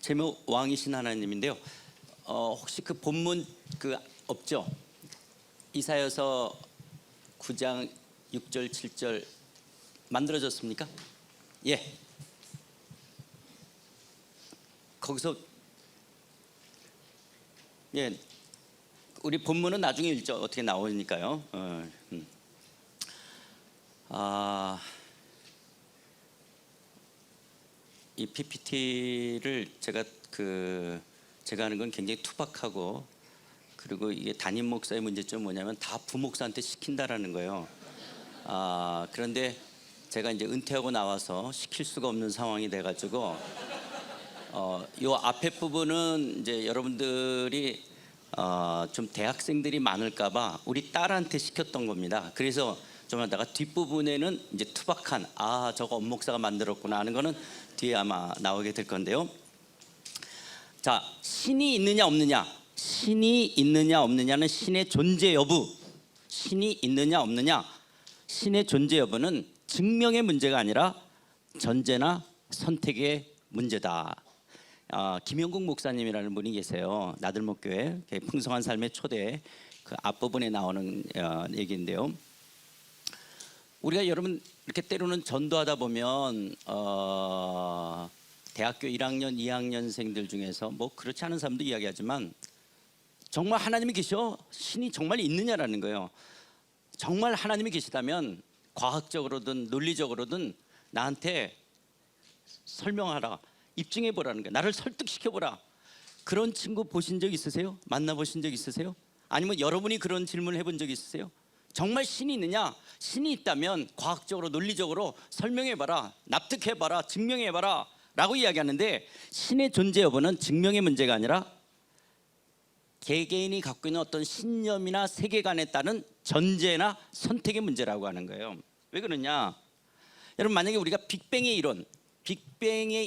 제목 왕이신 하나님인데요. 혹시 그 본문 그 없죠? 이사야서 9장 6절 7절 만들어졌습니까? 예. 거기서 예. 우리 본문은 나중에 읽죠. 어떻게 나오니까요. 이 PPT를 제가 하는 건 굉장히 투박하고, 그리고 이게 담임 목사의 문제점은 뭐냐면 다 부목사한테 시킨다라는 거예요. 그런데 제가 이제 은퇴하고 나와서 시킬 수가 없는 상황이 돼가지고 요 앞에 부분은 이제 여러분들이 좀 대학생들이 많을까봐 우리 딸한테 시켰던 겁니다. 그래서 좀 하다가 뒷부분에는 이제 투박한 저거 엄목사가 만들었구나 하는 거는 뒤에 아마 나오게 될 건데요. 자, 신이 있느냐 없느냐, 신이 있느냐 없느냐는 신의 존재 여부, 신이 있느냐 없느냐, 신의 존재 여부는 증명의 문제가 아니라 전제나 선택의 문제다. 김영국 목사님이라는 분이 계세요. 나들목교회 풍성한 삶의 초대 그 앞부분에 나오는 얘기인데요. 우리가 여러분 이렇게 때로는 전도하다 보면 대학교 1학년, 2학년생들 중에서 뭐 그렇지 않은 사람도 이야기하지만 정말 하나님이 계셔? 신이 정말 있느냐라는 거예요. 정말 하나님이 계시다면 과학적으로든 논리적으로든 나한테 설명하라, 입증해보라는 거예요. 나를 설득시켜보라. 그런 친구 보신 적 있으세요? 만나보신 적 있으세요? 아니면 여러분이 그런 질문을 해본 적 있으세요? 정말 신이 있느냐? 신이 있다면 과학적으로 논리적으로 설명해봐라, 납득해봐라, 증명해봐라 라고 이야기하는데, 신의 존재 여부는 증명의 문제가 아니라 개개인이 갖고 있는 어떤 신념이나 세계관에 따른 전제나 선택의 문제라고 하는 거예요. 왜 그러냐? 여러분, 만약에 우리가 빅뱅의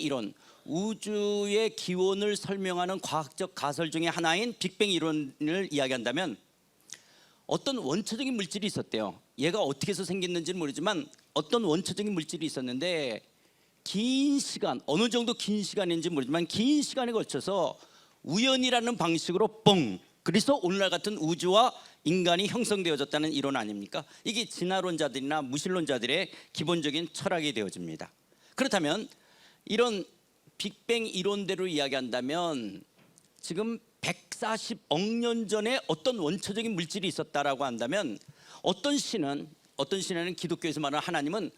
이론, 우주의 기원을 설명하는 과학적 가설 중에 하나인 빅뱅 이론을 이야기한다면 어떤 원초적인 물질이 있었대요. 얘가 어떻게 해서 생겼는지는 모르지만 어떤 원초적인 물질이 있었는데 긴 시간, 어느 정도 긴 시간인지 모르지만 긴 시간에 걸쳐서 우연이라는 방식으로 그래서 오늘날 같은 우주와 인간이 형성되어졌다는 이론 아닙니까? 이게 진화론자들이나 무신론자들의 기본적인 철학이 되어집니다. 그렇다면 이런 빅뱅 이론대로 이야기한다면 지금 140억 년 전에 어떤 원초적인 물질이 있었다라고 한다면 어떤 신에는 기독교에서 말하는 하나님은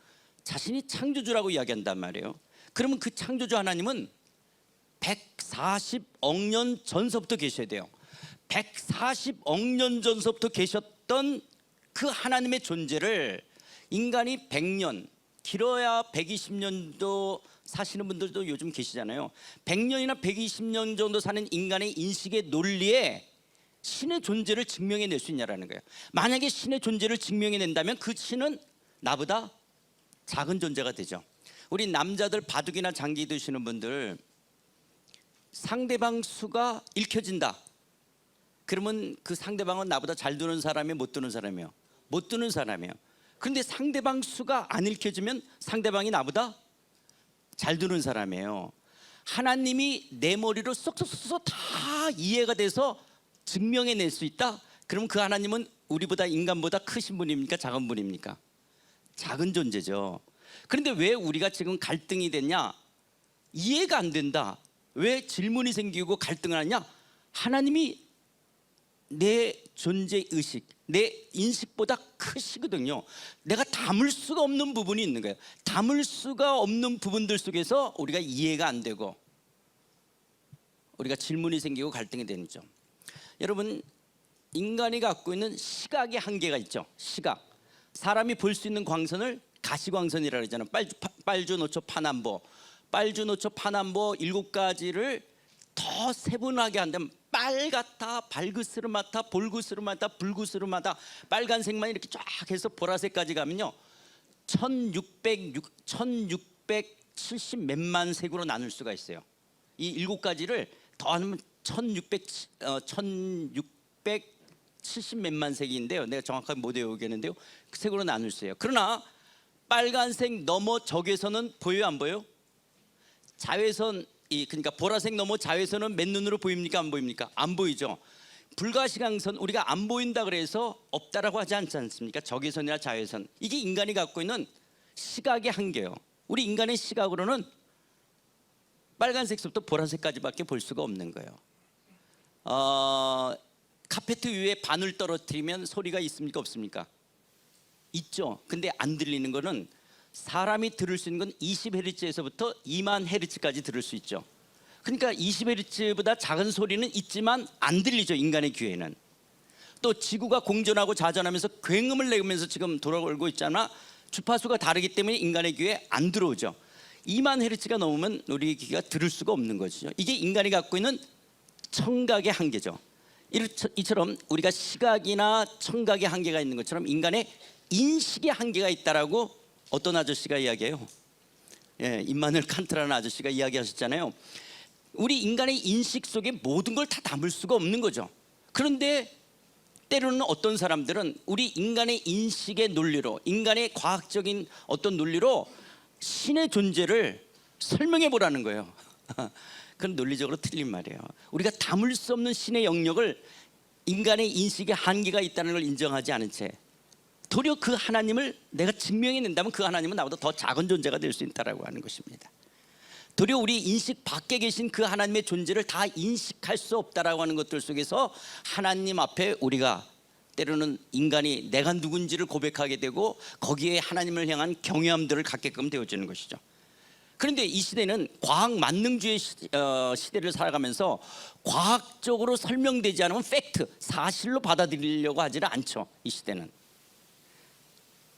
자신이 창조주라고 이야기한단 말이에요. 그러면 그 창조주 하나님은 140억 년 전서부터 계셔야 돼요. 140억 년 전서부터 계셨던 그 하나님의 존재를 인간이 100년, 길어야 120년도 사시는 분들도 요즘 계시잖아요. 100년이나 120년 정도 사는 인간의 인식의 논리에 신의 존재를 증명해낼 수 있냐라는 거예요. 만약에 신의 존재를 증명해낸다면 그 신은 나보다 작은 존재가 되죠. 우리 남자들 바둑이나 장기 두시는 분들, 상대방 수가 읽혀진다. 그러면 그 상대방은 나보다 잘 두는 사람이에요, 못 두는 사람이에요? 못 두는 사람이에요. 그런데 상대방 수가 안 읽혀지면 상대방이 나보다 잘 두는 사람이에요. 하나님이 내 머리로 쏙쏙쏙 다 이해가 돼서 증명해낼 수 있다? 그럼 그 하나님은 우리보다, 인간보다 크신 분입니까? 작은 분입니까? 작은 존재죠. 그런데 왜 우리가 지금 갈등이 됐냐? 이해가 안 된다. 왜 질문이 생기고 갈등을 하냐? 하나님이 내 존재 의식, 내 인식보다 크시거든요. 내가 담을 수가 없는 부분이 있는 거예요. 담을 수가 없는 부분들 속에서 우리가 이해가 안 되고 우리가 질문이 생기고 갈등이 되는 점. 여러분, 인간이 갖고 있는 시각의 한계가 있죠. 시각. 사람이 볼 수 있는 광선을 가시광선이라고 하잖아요. 빨주, 노초, 파남보. 빨주, 노초, 파남보 7가지를 더 세분하게 한다면 빨갛다, 발그스름하다, 볼그스름하다, 붉으스름하다, 빨간색만 이렇게 쫙 해서 보라색까지 가면요 1670 몇만 색으로 나눌 수가 있어요. 이 7가지를 더하면 1670 몇만 색인데요, 내가 정확하게 못 외우겠는데요, 그 색으로 나눌 수 있어요. 그러나 빨간색 넘어 적외선은 보여요, 안 보여요? 자외선 그러니까 보라색 너머 자외선은 맨눈으로 보입니까? 안 보입니까? 안 보이죠. 불가시광선 우리가 안 보인다 그래서 없다라고 하지 않지 않습니까? 적외선이나 자외선, 이게 인간이 갖고 있는 시각의 한계예요. 우리 인간의 시각으로는 빨간색부터 보라색까지밖에 볼 수가 없는 거예요. 카페트 위에 바늘 떨어뜨리면 소리가 있습니까? 없습니까? 있죠. 근데 안 들리는 거는 사람이 들을 수 있는 건 20Hz에서부터 2만 Hz까지 들을 수 있죠. 그러니까 20Hz보다 작은 소리는 있지만 안 들리죠, 인간의 귀에는. 또 지구가 공전하고 자전하면서 굉음을 내면서 지금 돌아오고 있잖아. 주파수가 다르기 때문에 인간의 귀에 안 들어오죠. 2만 Hz가 넘으면 우리 귀가 들을 수가 없는 것이죠. 이게 인간이 갖고 있는 청각의 한계죠. 이처럼 우리가 시각이나 청각의 한계가 있는 것처럼 인간의 인식의 한계가 있다라고 어떤 아저씨가 이야기해요. 임마누엘 칸트라는 아저씨가 이야기하셨잖아요. 우리 인간의 인식 속에 모든 걸 다 담을 수가 없는 거죠. 그런데 때로는 어떤 사람들은 우리 인간의 인식의 논리로, 인간의 과학적인 어떤 논리로 신의 존재를 설명해 보라는 거예요. 그건 논리적으로 틀린 말이에요. 우리가 담을 수 없는 신의 영역을 인간의 인식의 한계가 있다는 걸 인정하지 않은 채 도리어 그 하나님을 내가 증명해낸다면 그 하나님은 나보다 더 작은 존재가 될 수 있다라고 하는 것입니다. 도리어 우리 인식 밖에 계신 그 하나님의 존재를 다 인식할 수 없다라고 하는 것들 속에서 하나님 앞에 우리가 때로는 인간이 내가 누군지를 고백하게 되고 거기에 하나님을 향한 경외함들을 갖게끔 되어지는 것이죠. 그런데 이 시대는 과학 만능주의 시대를 살아가면서 과학적으로 설명되지 않으면 팩트, 사실로 받아들이려고 하지는 않죠. 이 시대는.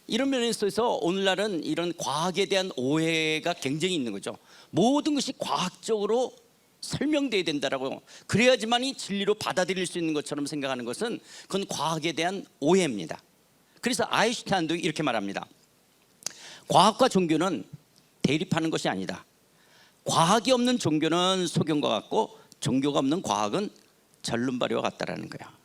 이런 면에 있어서 오늘날은 이런 과학에 대한 오해가 굉장히 있는 거죠. 모든 것이 과학적으로 설명돼야 된다라고, 그래야지만이 진리로 받아들일 수 있는 것처럼 생각하는 것은 그건 과학에 대한 오해입니다. 그래서 아인슈타인도 이렇게 말합니다. 과학과 종교는 대립하는 것이 아니다. 과학이 없는 종교는 소경과 같고 종교가 없는 과학은 절름발이와 같다라는 거야.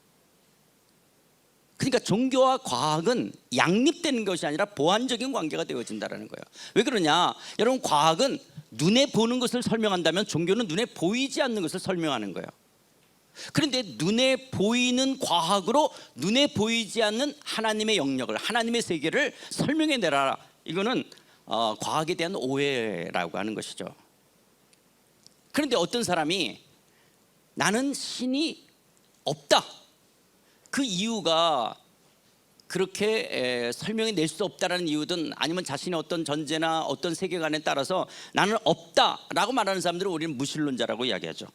그러니까 종교와 과학은 양립되는 것이 아니라 보완적인 관계가 되어진다는 거예요. 왜 그러냐? 여러분, 과학은 눈에 보는 것을 설명한다면 종교는 눈에 보이지 않는 것을 설명하는 거예요. 그런데 눈에 보이는 과학으로 눈에 보이지 않는 하나님의 영역을, 하나님의 세계를 설명해내라. 이거는 과학에 대한 오해라고 하는 것이죠. 그런데 어떤 사람이 나는 신이 없다, 그 이유가 그렇게 설명해 낼 수 없다라는 이유든 아니면 자신의 어떤 전제나 어떤 세계관에 따라서 나는 없다라고 말하는 사람들은 우리는 무신론자라고 이야기하죠.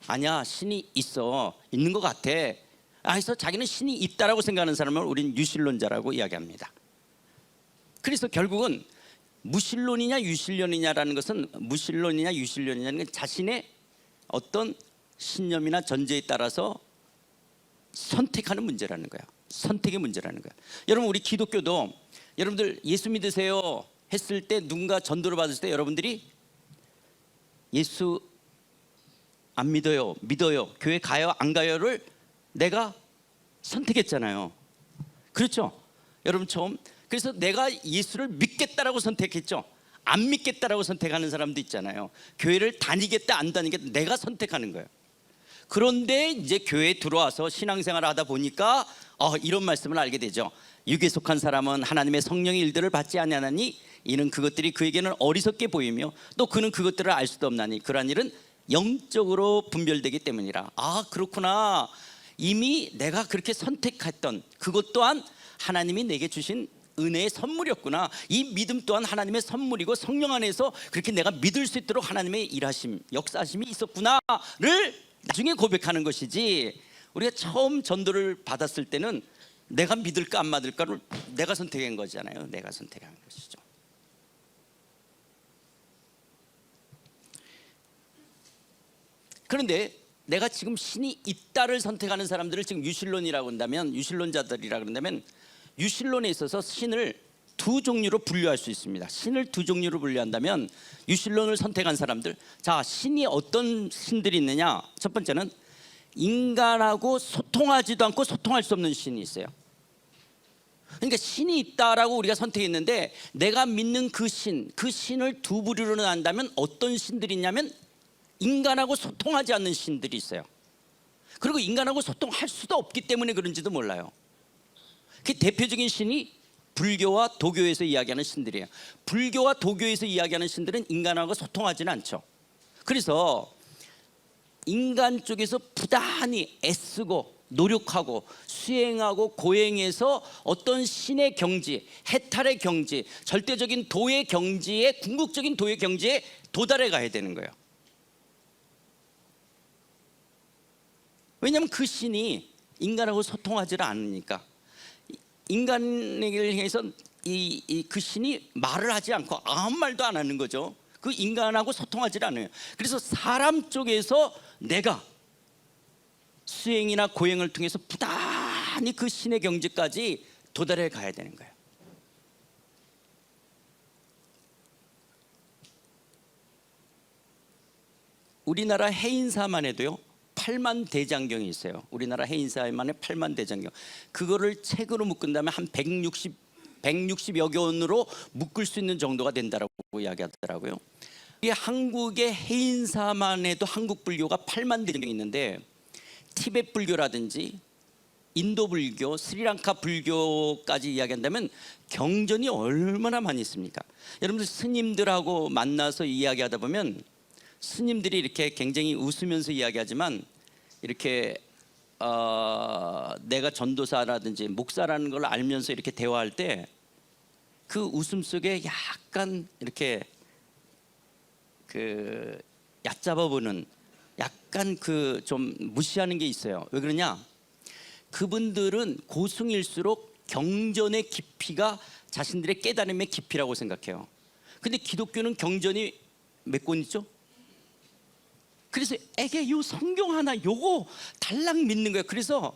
아니야, 신이 있어, 있는 것 같아. 그래서 자기는 신이 있다라고 생각하는 사람을 우리는 유신론자라고 이야기합니다. 그래서 결국은 무신론이냐 유신론이냐라는 것은, 무신론이냐 유신론이냐는 건 자신의 어떤 신념이나 전제에 따라서 선택하는 문제라는 거야. 선택의 문제라는 거야. 여러분, 우리 기독교도 여러분들 예수 믿으세요 했을 때, 누군가 전도를 받았을 때 여러분들이 예수 안 믿어요, 믿어요, 교회 가요, 안 가요를 내가 선택했잖아요. 그렇죠? 여러분 처음, 그래서 내가 예수를 믿겠다라고 선택했죠. 안 믿겠다라고 선택하는 사람도 있잖아요. 교회를 다니겠다 안 다니겠다 내가 선택하는 거예요. 그런데 이제 교회에 들어와서 신앙생활을 하다 보니까 이런 말씀을 알게 되죠. 육에 속한 사람은 하나님의 성령의 일들을 받지 아니하나니 이는 그것들이 그에게는 어리석게 보이며 또 그는 그것들을 알 수도 없나니 그러한 일은 영적으로 분별되기 때문이라. 그렇구나. 이미 내가 그렇게 선택했던 그것 또한 하나님이 내게 주신 은혜의 선물이었구나. 이 믿음 또한 하나님의 선물이고 성령 안에서 그렇게 내가 믿을 수 있도록 하나님의 일하심, 역사하심이 있었구나를 나중에 고백하는 것이지, 우리가 처음 전도를 받았을 때는 내가 믿을까 안 믿을까를 내가 선택한 거잖아요. 내가 선택한 것이죠. 그런데 내가 지금 신이 있다를 선택하는 사람들을 지금 유신론이라고 한다면, 유신론자들이라고 한다면, 유신론에 있어서 신을 두 종류로 분류할 수 있습니다. 신을 두 종류로 분류한다면 유신론을 선택한 사람들, 자, 신이 어떤 신들이 있느냐? 첫 번째는 인간하고 소통하지도 않고 소통할 수 없는 신이 있어요. 그러니까 신이 있다라고 우리가 선택했는데 내가 믿는 그 신을 두 부류로 나눈다면 어떤 신들이 있냐면 인간하고 소통하지 않는 신들이 있어요. 그리고 인간하고 소통할 수도 없기 때문에 그런지도 몰라요. 그 대표적인 신이 불교와 도교에서 이야기하는 신들이에요. 불교와 도교에서 이야기하는 신들은 인간하고 소통하지는 않죠. 그래서 인간 쪽에서 부단히 애쓰고 노력하고 수행하고 고행해서 어떤 신의 경지, 해탈의 경지, 절대적인 도의 경지에, 궁극적인 도의 경지에 도달해 가야 되는 거예요. 왜냐하면 그 신이 인간하고 소통하지를 않으니까. 인간에게 해서 그 신이 말을 하지 않고 아무 말도 안 하는 거죠. 그 인간하고 소통하지 않아요. 그래서 사람 쪽에서 내가 수행이나 고행을 통해서 부단히 그 신의 경지까지 도달해 가야 되는 거예요. 우리나라 해인사만 해도요 8만 대장경이 있어요. 우리나라 해인사만의 8만 대장경. 그거를 책으로 묶은 다음에 한 160여 권으로 묶을 수 있는 정도가 된다고 이야기하더라고요. 이게 한국의 해인사만 해도 한국 불교가 8만 대장경이 있는데 티베트 불교라든지 인도 불교, 스리랑카 불교까지 이야기한다면 경전이 얼마나 많이 있습니까? 여러분들 스님들하고 만나서 이야기하다 보면 스님들이 이렇게 굉장히 웃으면서 이야기하지만 이렇게 내가 전도사라든지 목사라는 걸 알면서 이렇게 대화할 때 그 웃음 속에 약간 이렇게 그 얕잡아보는 약간 그 좀 무시하는 게 있어요. 왜 그러냐? 그분들은 고승일수록 경전의 깊이가 자신들의 깨달음의 깊이라고 생각해요. 근데 기독교는 경전이 몇 권 있죠? 그래서 에게 요 성경 하나 요거 달랑 믿는 거예요. 그래서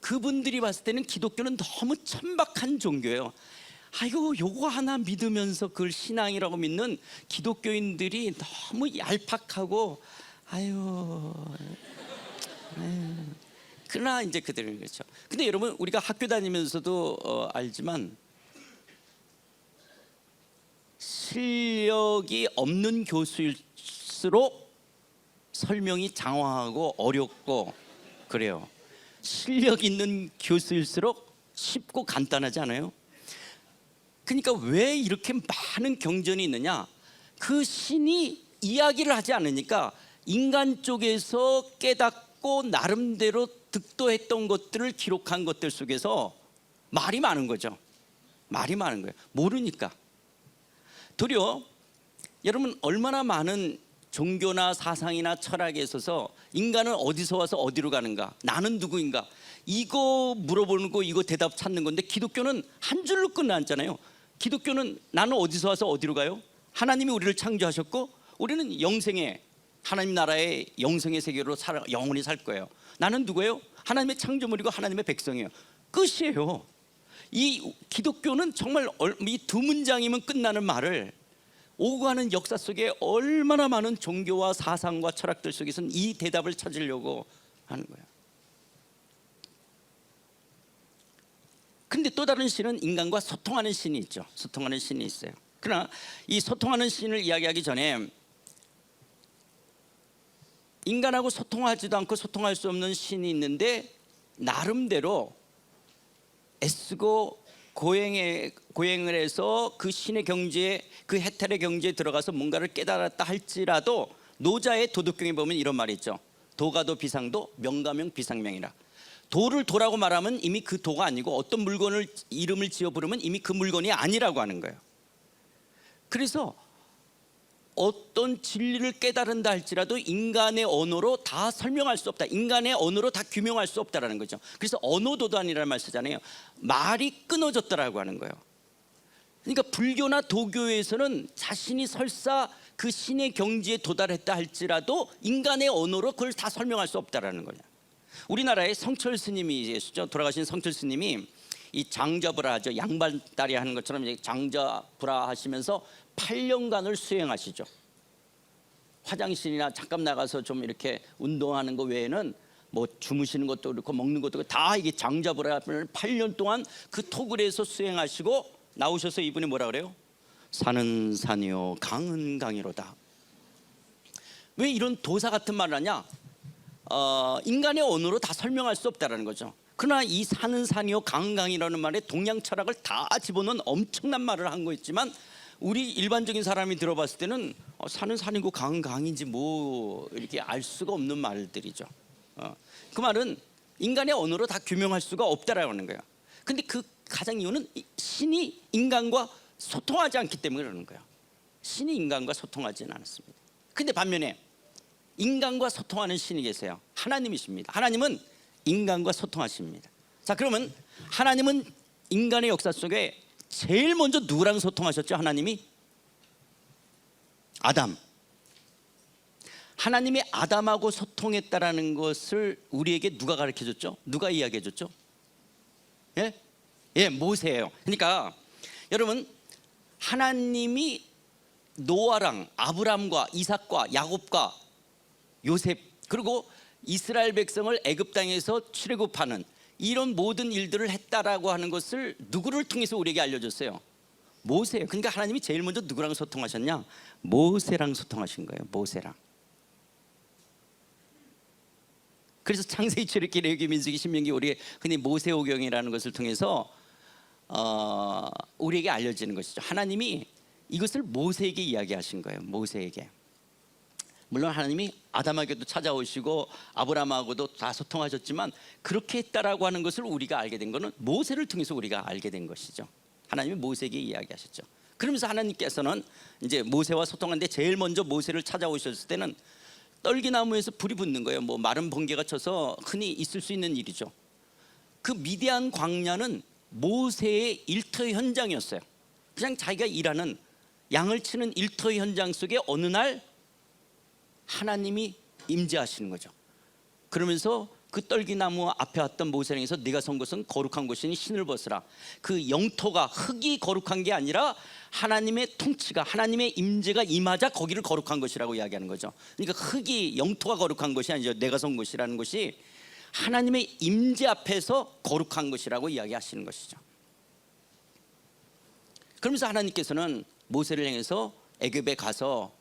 그분들이 봤을 때는 기독교는 너무 천박한 종교예요. 아이고 요거 하나 믿으면서 그걸 신앙이라고 믿는 기독교인들이 너무 얄팍하고 아유. 그러나 이제 그들은 그렇죠. 근데 여러분 우리가 학교 다니면서도 알지만 실력이 없는 교수일수록 설명이 장황하고 어렵고 그래요. 실력 있는 교수일수록 쉽고 간단하지 않아요? 그러니까 왜 이렇게 많은 경전이 있느냐? 그 신이 이야기를 하지 않으니까 인간 쪽에서 깨닫고 나름대로 득도했던 것들을 기록한 것들 속에서 말이 많은 거죠. 말이 많은 거예요. 모르니까. 도리어 여러분 얼마나 많은 종교나 사상이나 철학에 있어서 인간은 어디서 와서 어디로 가는가, 나는 누구인가, 이거 물어보는 거, 이거 대답 찾는 건데 기독교는 한 줄로 끝나잖아요. 기독교는 나는 어디서 와서 어디로 가요? 하나님이 우리를 창조하셨고 우리는 영생의 하나님 나라의 영생의 세계로 영원히 살 거예요. 나는 누구예요? 하나님의 창조물이고 하나님의 백성이에요. 끝이에요. 이 기독교는 정말 이 두 문장이면 끝나는 말을 오고 가는 역사 속에 얼마나 많은 종교와 사상과 철학들 속에서는 이 대답을 찾으려고 하는 거예요. 근데 또 다른 신은 인간과 소통하는 신이 있죠. 소통하는 신이 있어요. 그러나 이 소통하는 신을 이야기하기 전에 인간하고 소통하지도 않고 소통할 수 없는 신이 있는데 나름대로 애쓰고 고행을 해서 그 신의 경지에, 그 해탈의 경지에 들어가서 뭔가를 깨달았다 할지라도 노자의 도덕경에 보면 이런 말이 있죠. 도가도 비상도, 명가명 비상명이라. 도를 도라고 말하면 이미 그 도가 아니고 어떤 물건을 이름을 지어 부르면 이미 그 물건이 아니라고 하는 거예요. 그래서 어떤 진리를 깨달은다 할지라도 인간의 언어로 다 설명할 수 없다, 인간의 언어로 다 규명할 수 없다라는 거죠. 그래서 언어도단이라는 말 쓰잖아요. 말이 끊어졌다라고 하는 거예요. 그러니까 불교나 도교에서는 자신이 설사 그 신의 경지에 도달했다 할지라도 인간의 언어로 그걸 다 설명할 수 없다라는 거예요. 우리나라에 성철 스님이 계시죠. 돌아가신 성철 스님이 이 장자부라 하죠. 양반다리 하는 것처럼 이제 장자부라 하시면서 8년간을 수행하시죠. 화장실이나 잠깐 나가서 좀 이렇게 운동하는 거 외에는 뭐 주무시는 것도 그렇고 먹는 것도 그렇고 다 이게 장자부라를 8년 동안 그 토굴에서 수행하시고 나오셔서 이분이 뭐라 그래요? 산은 산이요 강은 강이로다. 왜 이런 도사 같은 말을 하냐? 인간의 언어로 다 설명할 수 없다라는 거죠. 그러나 이 산은 산이요 강은 강이라는 말에 동양 철학을 다 집어넣은 엄청난 말을 한 거였지만, 우리 일반적인 사람이 들어봤을 때는 산은 산이고 강은 강인지 뭐 이렇게 알 수가 없는 말들이죠. 그 말은 인간의 언어로 다 규명할 수가 없다라고 하는 거예요. 근데 그 가장 이유는 신이 인간과 소통하지 않기 때문에 그러는 거예요. 신이 인간과 소통하지는 않았습니다. 근데 반면에 인간과 소통하는 신이 계세요. 하나님이십니다. 하나님은 인간과 소통하십니다. 자, 그러면 하나님은 인간의 역사 속에 제일 먼저 누구랑 소통하셨죠? 하나님이 아담. 하나님이 아담하고 소통했다라는 것을 우리에게 누가 가르쳐줬죠? 누가 이야기해줬죠? 예, 모세예요. 그러니까 여러분, 하나님이 노아랑 아브람과 이삭과 야곱과 요셉, 그리고 이스라엘 백성을 애굽 땅에서 출애굽하는 이런 모든 일들을 했다라고 하는 것을 누구를 통해서 우리에게 알려줬어요? 모세예요. 그러니까 하나님이 제일 먼저 누구랑 소통하셨냐? 모세랑 소통하신 거예요. 모세랑. 그래서 창세기, 출애굽기, 레위기, 민수기, 신명기, 우리 흔히 모세오경이라는 것을 통해서 우리에게 알려지는 것이죠. 하나님이 이것을 모세에게 이야기하신 거예요. 모세에게. 물론 하나님이 아담에게도 찾아오시고 아브라함하고도 다 소통하셨지만, 그렇게 했다라고 하는 것을 우리가 알게 된 것은 모세를 통해서 우리가 알게 된 것이죠. 하나님이 모세에게 이야기하셨죠. 그러면서 하나님께서는 이제 모세와 소통하는데 제일 먼저 모세를 찾아오셨을 때는 떨기나무에서 불이 붙는 거예요. 뭐 마른 번개가 쳐서 흔히 있을 수 있는 일이죠. 그 미디안 광야는 모세의 일터 현장이었어요. 그냥 자기가 일하는 양을 치는 일터 현장 속에 어느 날 하나님이 임재하시는 거죠. 그러면서 그 떨기나무 앞에 왔던 모세를 향해서 네가 선 곳은 거룩한 곳이니 신을 벗으라. 그 영토가, 흙이 거룩한 게 아니라 하나님의 통치가, 하나님의 임재가 임하자 거기를 거룩한 것이라고 이야기하는 거죠. 그러니까 흙이, 영토가 거룩한 것이 아니죠. 내가 선 곳이라는 것이 하나님의 임재 앞에서 거룩한 것이라고 이야기하시는 것이죠. 그러면서 하나님께서는 모세를 향해서 애굽에 가서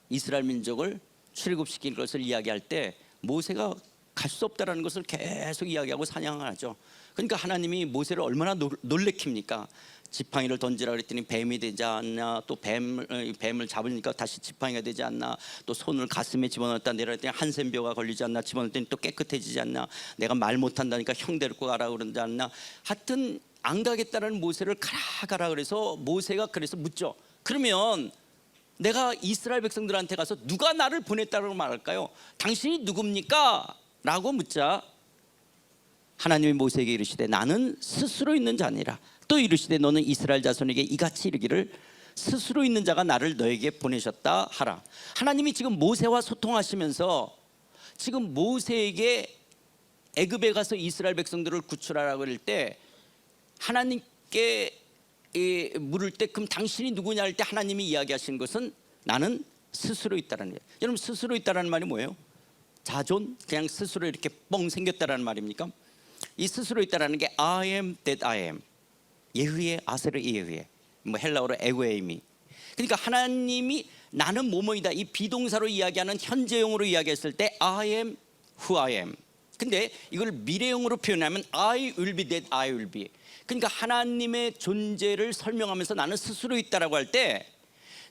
이스라엘 민족을 출애굽시킬 것을 이야기할 때 모세가 갈 수 없다라는 것을 계속 이야기하고 사냥을 하죠. 그러니까 하나님이 모세를 얼마나 놀래킵니까? 지팡이를 던지라 그랬더니 뱀이 되지 않나, 또 뱀을 잡으니까 다시 지팡이가 되지 않나, 또 손을 가슴에 집어넣었다 내렸더니 한센뼈가 걸리지 않나, 집어넣었더니 또 깨끗해지지 않나, 내가 말 못한다니까 형 데리고 가라 그러지 않나. 하여튼 안 가겠다는 모세를 가라 그래서 모세가 그래서 묻죠. 그러면 내가 이스라엘 백성들한테 가서 누가 나를 보냈다고 말할까요? 당신이 누굽니까? 라고 묻자 하나님이 모세에게 이르시되 나는 스스로 있는 자니라. 또 이르시되 너는 이스라엘 자손에게 이같이 이르기를 스스로 있는 자가 나를 너에게 보내셨다 하라. 하나님이 지금 모세와 소통하시면서 지금 모세에게 애굽에 가서 이스라엘 백성들을 구출하라고 그럴 때 하나님께 물을 때 그럼 당신이 누구냐 할 때 하나님이 이야기하신 것은 나는 스스로 있다라는 거예요. 여러분, 스스로 있다라는 말이 뭐예요? 자존? 그냥 스스로 이렇게 뻥 생겼다라는 말입니까? 이 스스로 있다라는 게 I am that I am, 예흐예 아세르 예흐예, 뭐 헬라어로 에고에이미. 그러니까 하나님이 나는 뭐뭐이다, 이 비동사로 이야기하는 현재형으로 이야기했을 때 I am who I am. 근데 이걸 미래형으로 표현하면 I will be that I will be. 그러니까 하나님의 존재를 설명하면서 나는 스스로 있다라고 할 때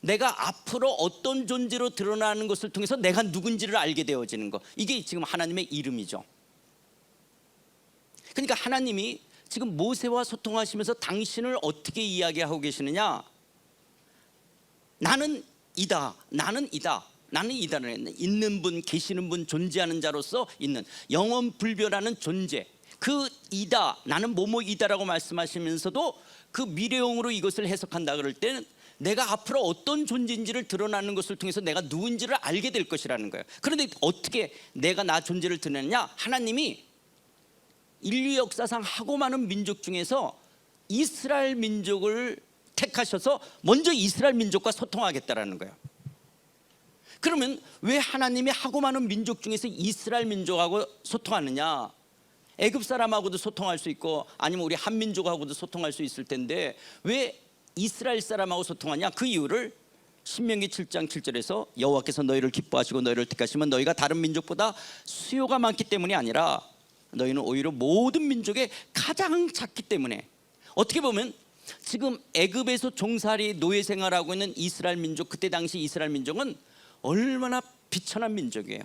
내가 앞으로 어떤 존재로 드러나는 것을 통해서 내가 누군지를 알게 되어지는 것, 이게 지금 하나님의 이름이죠. 그러니까 하나님이 지금 모세와 소통하시면서 당신을 어떻게 이야기하고 계시느냐? 나는 이다, 나는 이다, 나는 이다는 있는 분, 계시는 분, 존재하는 자로서 있는 영원 불변하는 존재, 그 이다, 나는 뭐뭐이다라고 말씀하시면서도 그 미래형으로 이것을 해석한다 그럴 때는 내가 앞으로 어떤 존재인지를 드러나는 것을 통해서 내가 누군지를 알게 될 것이라는 거예요. 그런데 어떻게 내가 나 존재를 드러내냐? 하나님이 인류 역사상 하고 많은 민족 중에서 이스라엘 민족을 택하셔서 먼저 이스라엘 민족과 소통하겠다라는 거예요. 그러면 왜 하나님이 하고 많은 민족 중에서 이스라엘 민족하고 소통하느냐? 애굽 사람하고도 소통할 수 있고 아니면 우리 한민족하고도 소통할 수 있을 텐데 왜 이스라엘 사람하고 소통하냐? 그 이유를 신명기 7장 7절에서 여호와께서 너희를 기뻐하시고 너희를 택하시면 너희가 다른 민족보다 수요가 많기 때문이 아니라 너희는 오히려 모든 민족에 가장 작기 때문에, 어떻게 보면 지금 애굽에서 종살이 노예 생활하고 있는 이스라엘 민족, 그때 당시 이스라엘 민족은 얼마나 비천한 민족이에요.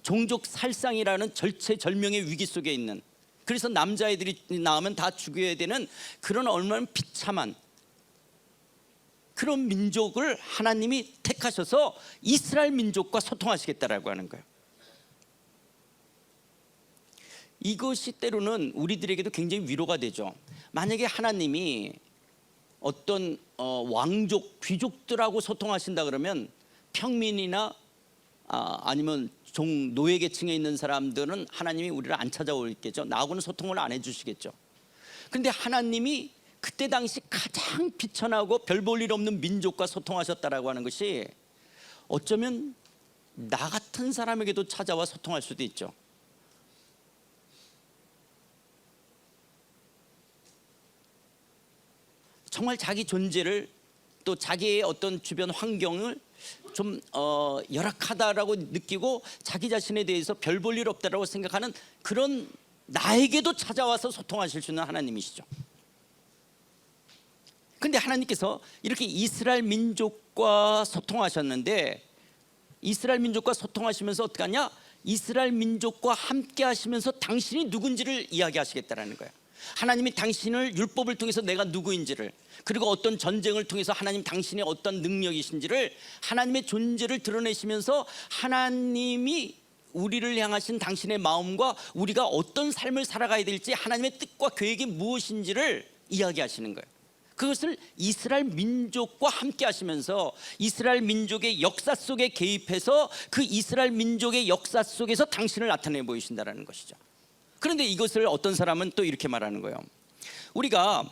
종족 살상이라는 절체절명의 위기 속에 있는, 그래서 남자애들이 나오면 다 죽여야 되는 그런 얼마나 비참한 그런 민족을 하나님이 택하셔서 이스라엘 민족과 소통하시겠다라고 하는 거예요. 이것이 때로는 우리들에게도 굉장히 위로가 되죠. 만약에 하나님이 어떤 왕족, 귀족들하고 소통하신다 그러면 평민이나 아니면 노예 계층에 있는 사람들은 하나님이 우리를 안 찾아오겠죠. 나하고는 소통을 안 해주시겠죠. 그런데 하나님이 그때 당시 가장 비천하고 별 볼 일 없는 민족과 소통하셨다라고 하는 것이 어쩌면 나 같은 사람에게도 찾아와 소통할 수도 있죠. 정말 자기 존재를, 또 자기의 어떤 주변 환경을 좀 열악하다라고 느끼고 자기 자신에 대해서 별 볼 일 없다라고 생각하는 그런 나에게도 찾아와서 소통하실 수 있는 하나님이시죠. 근데 하나님께서 이렇게 이스라엘 민족과 소통하셨는데, 이스라엘 민족과 소통하시면서 어떻게 하냐? 이스라엘 민족과 함께 하시면서 당신이 누군지를 이야기하시겠다라는 거예요. 하나님이 당신을 율법을 통해서 내가 누구인지를, 그리고 어떤 전쟁을 통해서 하나님 당신의 어떤 능력이신지를, 하나님의 존재를 드러내시면서 하나님이 우리를 향하신 당신의 마음과 우리가 어떤 삶을 살아가야 될지, 하나님의 뜻과 계획이 무엇인지를 이야기하시는 거예요. 그것을 이스라엘 민족과 함께 하시면서 이스라엘 민족의 역사 속에 개입해서 그 이스라엘 민족의 역사 속에서 당신을 나타내 보이신다는 것이죠. 그런데 이것을 어떤 사람은 또 이렇게 말하는 거예요. 우리가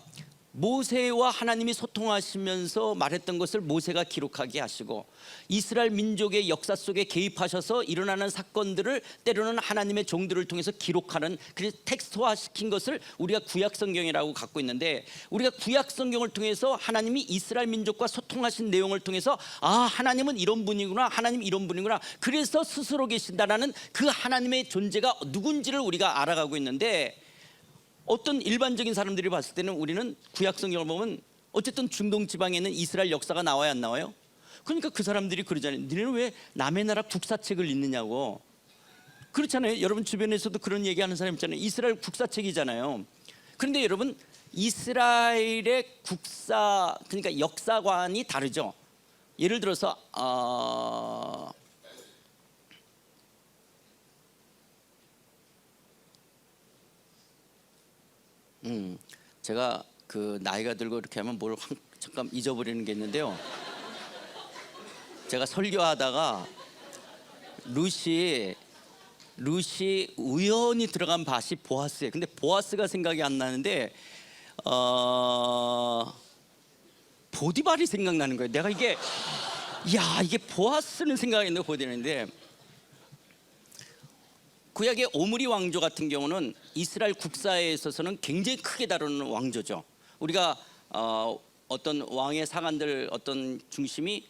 모세와 하나님이 소통하시면서 말했던 것을 모세가 기록하게 하시고 이스라엘 민족의 역사 속에 개입하셔서 일어나는 사건들을 때로는 하나님의 종들을 통해서 기록하는, 그래서 텍스트화시킨 것을 우리가 구약성경이라고 갖고 있는데, 우리가 구약성경을 통해서 하나님이 이스라엘 민족과 소통하신 내용을 통해서 하나님은 이런 분이구나, 하나님 이런 분이구나, 그래서 스스로 계신다라는 그 하나님의 존재가 누군지를 우리가 알아가고 있는데, 어떤 일반적인 사람들이 봤을 때는 우리는 구약성경을 보면 어쨌든 중동 지방에 있는 이스라엘 역사가 나와야 안 나와요? 그러니까 그 사람들이 그러잖아요. 너네는 왜 남의 나라 국사책을 읽느냐고. 그렇잖아요. 여러분 주변에서도 그런 얘기하는 사람 있잖아요. 이스라엘 국사책이잖아요. 그런데 여러분, 이스라엘의 국사, 그러니까 역사관이 다르죠. 예를 들어서 제가 그 나이가 들고 이렇게 하면 뭘 잠깐 잊어버리는 게 있는데요. 제가 설교하다가 루시 우연히 들어간 밭이 보아스예요. 근데 보아스가 생각이 안 나는데 보디발이 생각나는 거예요. 내가 이게 보아스는 생각이 있는데 보디발인데, 구약의 오므리 왕조 같은 경우는 이스라엘 국사에 있어서는 굉장히 크게 다루는 왕조죠. 우리가 어떤 왕의 사관들 어떤 중심이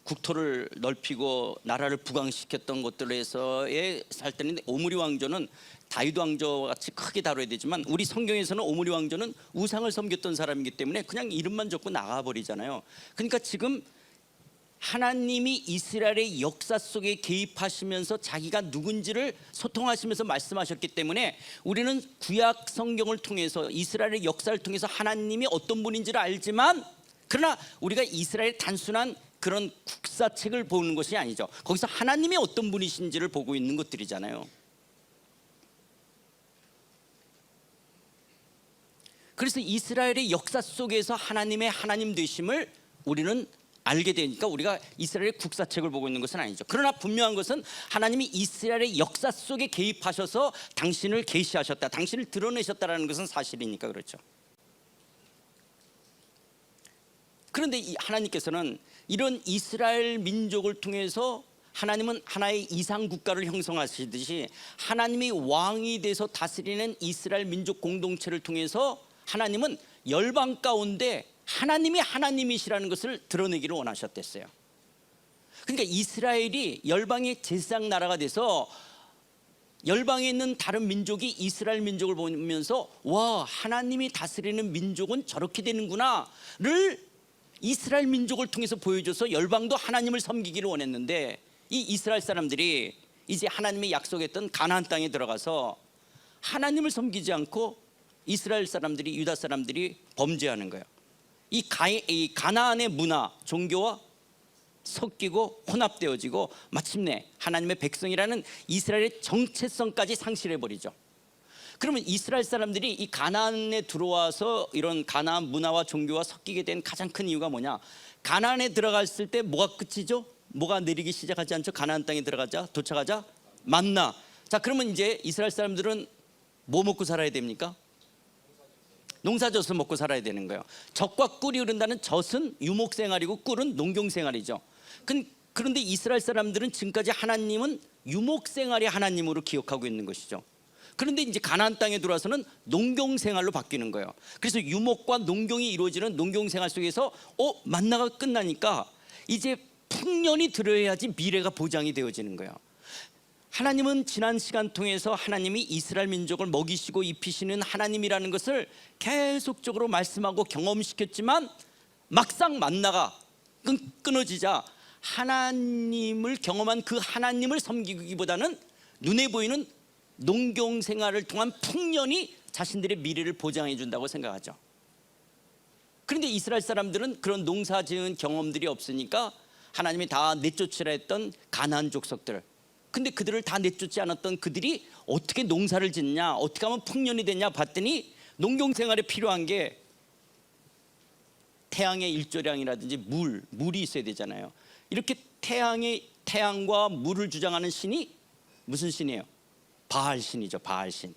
국토를 넓히고 나라를 부강시켰던 것들에서의 살 때는 오므리 왕조는 다윗 왕조와 같이 크게 다뤄야 되지만, 우리 성경에서는 오므리 왕조는 우상을 섬겼던 사람이기 때문에 그냥 이름만 적고 나가버리잖아요. 그러니까 지금 하나님이 이스라엘의 역사 속에 개입하시면서 자기가 누군지를 소통하시면서 말씀하셨기 때문에 우리는 구약 성경을 통해서 이스라엘의 역사를 통해서 하나님이 어떤 분인지를 알지만, 그러나 우리가 이스라엘의 단순한 그런 국사책을 보는 것이 아니죠. 거기서 하나님이 어떤 분이신지를 보고 있는 것들이잖아요. 그래서 이스라엘의 역사 속에서 하나님의 하나님 되심을 우리는 알게 되니까 우리가 이스라엘의 국사책을 보고 있는 것은 아니죠. 그러나 분명한 것은 하나님이 이스라엘의 역사 속에 개입하셔서 당신을 계시하셨다, 당신을 드러내셨다라는 것은 사실이니까 그렇죠. 그런데 하나님께서는 이런 이스라엘 민족을 통해서 하나님은 하나의 이상 국가를 형성하시듯이 하나님이 왕이 돼서 다스리는 이스라엘 민족 공동체를 통해서 하나님은 열방 가운데 하나님이 하나님이시라는 것을 드러내기를 원하셨댔어요. 그러니까 이스라엘이 열방의 제사장 나라가 돼서 열방에 있는 다른 민족이 이스라엘 민족을 보면서 와, 하나님이 다스리는 민족은 저렇게 되는구나를 이스라엘 민족을 통해서 보여줘서 열방도 하나님을 섬기기를 원했는데, 이 이스라엘 사람들이 이제 하나님이 약속했던 가나안 땅에 들어가서 하나님을 섬기지 않고 이스라엘 사람들이, 유다 사람들이 범죄하는 거예요. 이 가나안의 문화, 종교와 섞이고 혼합되어지고 마침내 하나님의 백성이라는 이스라엘의 정체성까지 상실해버리죠. 그러면 이스라엘 사람들이 이 가나안에 들어와서 이런 가나안 문화와 종교와 섞이게 된 가장 큰 이유가 뭐냐? 가나안에 들어갔을 때 뭐가 끝이죠? 뭐가 내리기 시작하지 않죠? 가나안 땅에 들어가자, 도착하자 만나. 자, 그러면 이제 이스라엘 사람들은 뭐 먹고 살아야 됩니까? 농사져서 먹고 살아야 되는 거예요. 젖과 꿀이 흐른다는 젖은 유목생활이고 꿀은 농경생활이죠. 그런데 이스라엘 사람들은 지금까지 하나님은 유목생활이 하나님으로 기억하고 있는 것이죠. 그런데 이제 가나안 땅에 들어와서는 농경생활로 바뀌는 거예요. 그래서 유목과 농경이 이루어지는 농경생활 속에서 만나가 끝나니까 이제 풍년이 들어야지 미래가 보장이 되어지는 거예요. 하나님은 지난 시간 통해서 하나님이 이스라엘 민족을 먹이시고 입히시는 하나님이라는 것을 계속적으로 말씀하고 경험시켰지만 막상 만나가 끊어지자 하나님을 경험한 그 하나님을 섬기기보다는 눈에 보이는 농경 생활을 통한 풍년이 자신들의 미래를 보장해 준다고 생각하죠. 그런데 이스라엘 사람들은 그런 농사 지은 경험들이 없으니까 하나님이 다 내쫓으라 했던 가나안 족속들, 근데 그들을 다 내쫓지 않았던 그들이 어떻게 농사를 짓냐, 어떻게 하면 풍년이 되냐 봤더니 농경 생활에 필요한 게 태양의 일조량이라든지 물이 있어야 되잖아요. 이렇게 태양과 물을 주장하는 신이 무슨 신이에요? 바알 신이죠. 바알 신.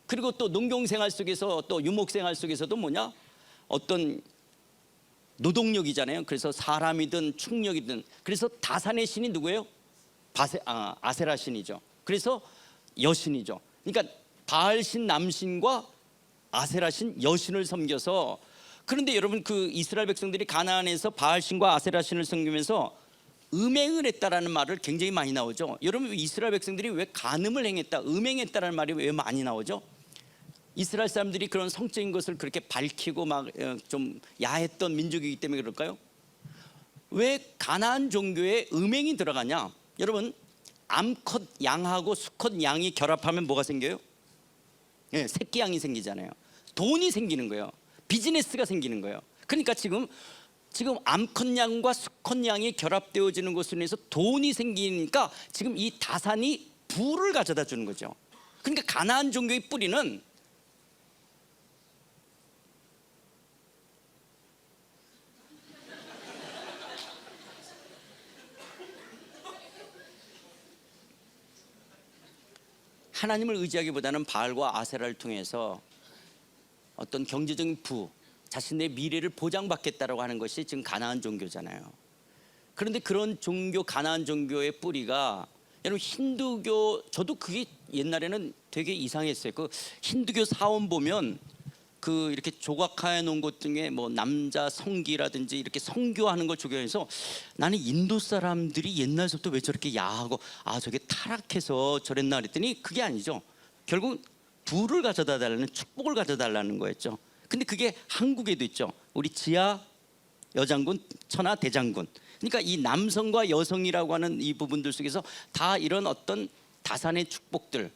그리고 또 농경 생활 속에서, 또 유목 생활 속에서도 뭐냐? 어떤 노동력이잖아요. 그래서 사람이든 축력이든, 그래서 다산의 신이 누구예요? 아세라 신이죠. 그래서 여신이죠. 그러니까 바알 신 남신과 아세라 신 여신을 섬겨서, 그런데 여러분 그 이스라엘 백성들이 가나안에서 바알 신과 아세라 신을 섬기면서 음행을 했다라는 말을 굉장히 많이 나오죠. 여러분 이스라엘 백성들이 왜 간음을 행했다, 음행했다라는 말이 왜 많이 나오죠? 이스라엘 사람들이 그런 성적인 것을 그렇게 밝히고 막 좀 야했던 민족이기 때문에 그럴까요? 왜 가나안 종교에 음행이 들어가냐? 여러분 암컷 양하고 수컷 양이 결합하면 뭐가 생겨요? 새끼 양이 생기잖아요. 돈이 생기는 거예요. 비즈니스가 생기는 거예요. 그러니까 지금 암컷 양과 수컷 양이 결합되어지는 것으로 인해서 돈이 생기니까 지금 이 다산이 부를 가져다 주는 거죠. 그러니까 가나안 종교의 뿌리는 하나님을 의지하기보다는 바알과 아세라를 통해서 어떤 경제적인 자신의 미래를 보장받겠다라고 하는 것이 지금 가나안 종교잖아요. 그런데 그런 종교, 가나안 종교의 뿌리가, 여러분 힌두교, 저도 그게 옛날에는 되게 이상했어요. 그 힌두교 사원 보면 그 이렇게 조각해 놓은 것 중에 뭐 남자 성기라든지 이렇게 성교하는 걸 조경해서 나는 인도 사람들이 옛날부터 왜 저렇게 야하고 저게 타락해서 저랬나 그랬더니 그게 아니죠. 결국 부를 가져다 달라는, 축복을 가져다 달라는 거였죠. 근데 그게 한국에도 있죠. 우리 지하 여장군, 천하 대장군. 그러니까 이 남성과 여성이라고 하는 이 부분들 속에서 다 이런 어떤 다산의 축복들을,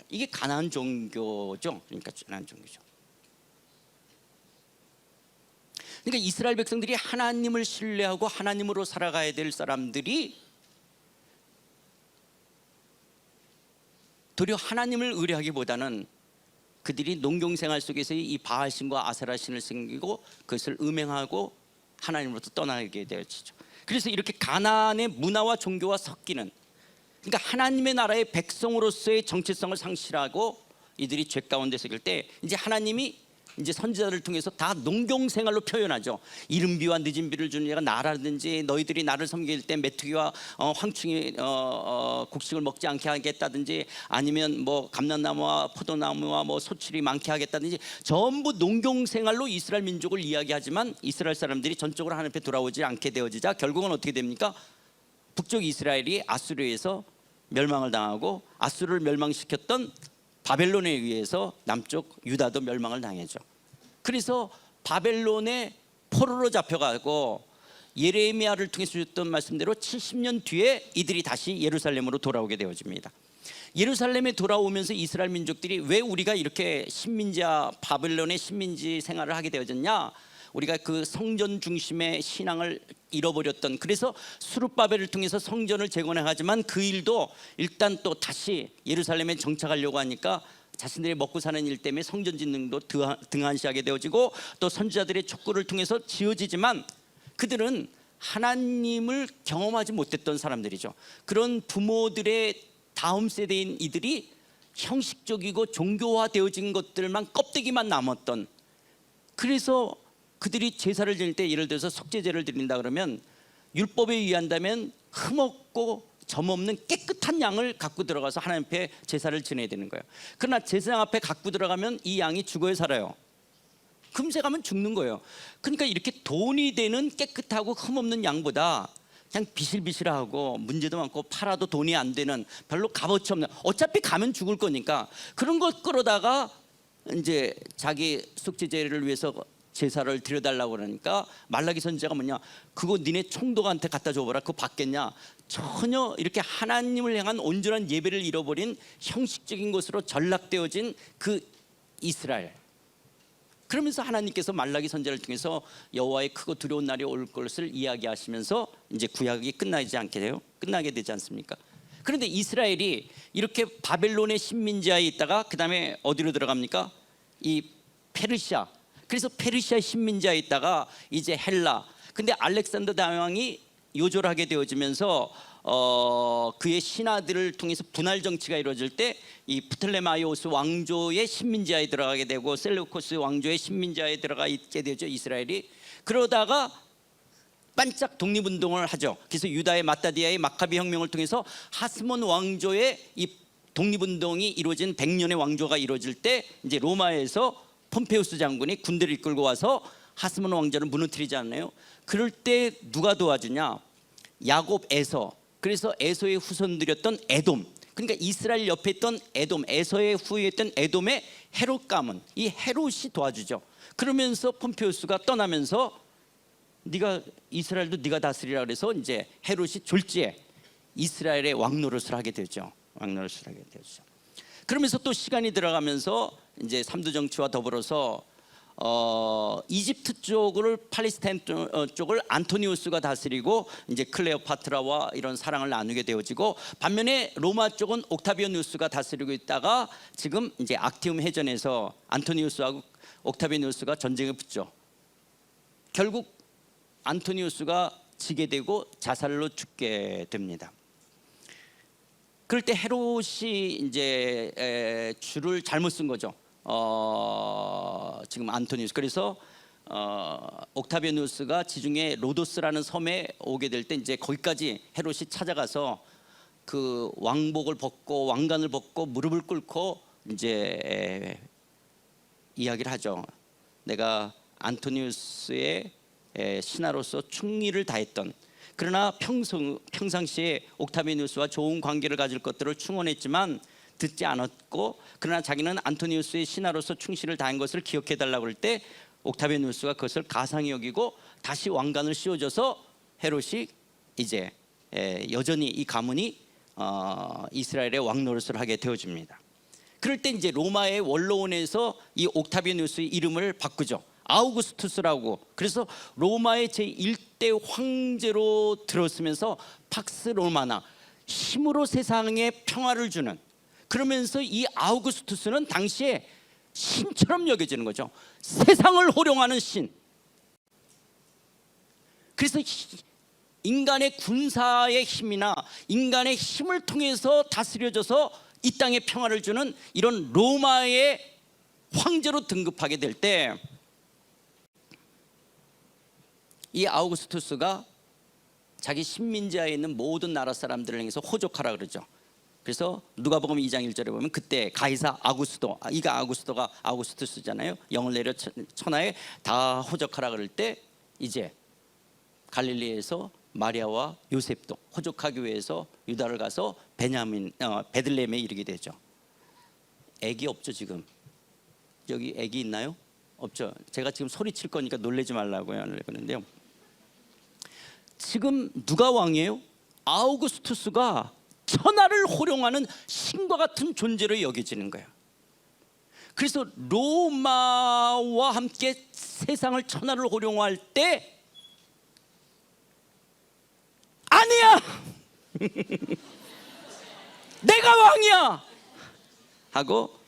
이게 가나안 종교죠. 그러니까 가나안 종교죠. 그러니까 이스라엘 백성들이 하나님을 신뢰하고 하나님으로 살아가야 될 사람들이 도리어 하나님을 의뢰하기보다는 그들이 농경생활 속에서 이 바알신과 아세라신을 섬기고 그것을 음행하고 하나님으로부터 떠나게 되어지죠. 그래서 이렇게 가나안의 문화와 종교와 섞이는, 그러니까 하나님의 나라의 백성으로서의 정체성을 상실하고 이들이 죄 가운데 섞일 때 이제 하나님이 이제 선지자를 통해서 다 농경 생활로 표현하죠. 이른 비와 늦은 비를 주는 이가 나라든지, 너희들이 나를 섬길 때 메뚜기와 황충이 곡식을 먹지 않게 하겠다든지, 아니면 뭐 감람나무와 포도나무와 뭐 소출이 많게 하겠다든지, 전부 농경 생활로 이스라엘 민족을 이야기하지만 이스라엘 사람들이 전적으로 하나님 앞에 돌아오지 않게 되어지자 결국은 어떻게 됩니까? 북쪽 이스라엘이 아수르에서 멸망을 당하고, 아수르를 멸망시켰던 바벨론에 의해서 남쪽 유다도 멸망을 당했죠. 그래서 바벨론의 포로로 잡혀가고, 예레미야를 통해서 주셨던 말씀대로 70년 뒤에 이들이 다시 예루살렘으로 돌아오게 되어집니다. 예루살렘에 돌아오면서 이스라엘 민족들이 왜 우리가 이렇게 식민지와 바벨론의 식민지 생활을 하게 되어졌냐? 우리가 그 성전 중심의 신앙을 잃어버렸던, 그래서 수룹바벨을 통해서 성전을 재건하지만 그 일도 일단 또 다시 예루살렘에 정착하려고 하니까 자신들이 먹고 사는 일 때문에 성전 짓는도 등한시하게 되어지고, 또 선지자들의 촉구를 통해서 지어지지만 그들은 하나님을 경험하지 못했던 사람들이죠. 그런 부모들의 다음 세대인 이들이 형식적이고 종교화되어진 것들만, 껍데기만 남았던, 그래서 그들이 제사를 드릴 때 예를 들어서 속죄제를 드린다 그러면 율법에 의한다면 흠없고 점없는 깨끗한 양을 갖고 들어가서 하나님 앞에 제사를 지내야 되는 거예요. 그러나 제사장 앞에 갖고 들어가면 이 양이 죽어야 살아요. 금세 가면 죽는 거예요. 그러니까 이렇게 돈이 되는 깨끗하고 흠없는 양보다 그냥 비실비실하고 문제도 많고 팔아도 돈이 안 되는, 별로 값어치 없는, 어차피 가면 죽을 거니까 그런 걸 끌어다가 이제 자기 속죄제를 위해서 제사를 드려달라고 그러니까 말라기 선지자가 뭐냐, 그거 니네 총독한테 갖다 줘보라. 그거 받겠냐? 전혀 이렇게 하나님을 향한 온전한 예배를 잃어버린 형식적인 것으로 전락되어진 그 이스라엘. 그러면서 하나님께서 말라기 선지자를 통해서 여호와의 크고 두려운 날이 올 것을 이야기하시면서 이제 구약이 끝나게 되지 않습니까? 그런데 이스라엘이 이렇게 바벨론의 식민지하에 있다가 그 다음에 어디로 들어갑니까? 이 페르시아. 그래서 페르시아 식민지하에 있다가 이제 헬라. 근데 알렉산더 대왕이 요절하게 되어지면서 그의 신하들을 통해서 분할 정치가 이루어질 때 이 프톨레마이오스 왕조의 식민지하에 들어가게 되고, 셀루코스 왕조의 식민지하에 들어가 있게 되죠, 이스라엘이. 그러다가 반짝 독립운동을 하죠. 그래서 유다의 마따디아의 마카비 혁명을 통해서 하스몬 왕조의 이 독립운동이 이루어진 100년의 왕조가 이루어질 때 이제 로마에서 폼페우스 장군이 군대를 이끌고 와서 하스몬 왕조를 무너뜨리지 않나요? 그럴 때 누가 도와주냐? 야곱, 에서. 그래서 에서의 후손들이었던 에돔, 그러니까 이스라엘 옆에 있던 에돔, 에서의 후예였던 에돔의 헤롯 가문, 이 헤롯이 도와주죠. 그러면서 폼페우스가 떠나면서 네가 이스라엘도 네가 다스리라 그래서 이제 헤롯이 졸지에 이스라엘의 왕노릇을 하게 되죠. 그러면서 또 시간이 들어가면서 이제 삼두 정치와 더불어서 이집트 쪽을, 팔레스타인 쪽을 안토니우스가 다스리고 이제 클레오파트라와 이런 사랑을 나누게 되어지고, 반면에 로마 쪽은 옥타비아누스가 다스리고 있다가 지금 이제 악티움 해전에서 안토니우스하고 옥타비아누스가 전쟁에 붙죠. 결국 안토니우스가 지게 되고 자살로 죽게 됩니다. 그럴 때 헤롯이 이제 줄을 잘못 쓴 거죠. 지금 안토니우스. 그래서 옥타비아누스가 지중해 로도스라는 섬에 오게 될 때 이제 거기까지 헤롯이 찾아가서 그 왕복을 벗고 왕관을 벗고 무릎을 꿇고 이제 이야기를 하죠. 내가 안토니우스의 신하로서 충의를 다했던, 그러나 평상시에 옥타비아누스와 좋은 관계를 가질 것들을 충원했지만 듣지 않았고, 그러나 자기는 안토니우스의 신하로서 충실을 다한 것을 기억해달라고 할 때 옥타비아누스가 그것을 가상히 여기고 다시 왕관을 씌워줘서 헤롯이 이제 여전히 이 가문이 이스라엘의 왕노릇을 하게 되어집니다. 그럴 때 이제 로마의 원로원에서 이 옥타비아누스의 이름을 바꾸죠. 아우구스투스라고. 그래서 로마의 제1대 황제로 들었으면서 팍스 로마나, 힘으로 세상에 평화를 주는, 그러면서 이 아우구스투스는 당시에 신처럼 여겨지는 거죠. 세상을 호령하는 신. 그래서 인간의 군사의 힘이나 인간의 힘을 통해서 다스려져서 이 땅에 평화를 주는 이런 로마의 황제로 등급하게 될 때 이 아우구스투스가 자기 식민지하에 있는 모든 나라 사람들을 향해서 호족하라 그러죠. 그래서 누가복음 2장 1절에 보면 그때 가이사 아구스도, 이가 아구스도가 아우구스투스잖아요. 영을 내려 천하에 다 호족하라 그럴 때 이제 갈릴리에서 마리아와 요셉도 호족하기 위해서 유다를 가서 베들레헴에 이르게 되죠. 애기 없죠 지금? 여기 애기 있나요? 없죠. 제가 지금 소리칠 거니까 놀라지 말라고요 그러는데요. 지금 누가 왕이에요? 아우구스투스가 천하를 호령하는 신과 같은 존재로 여겨지는 거예요. 그래서 로마와 함께 세상을 천하를 호령할 때 아니야 내가 왕이야 하고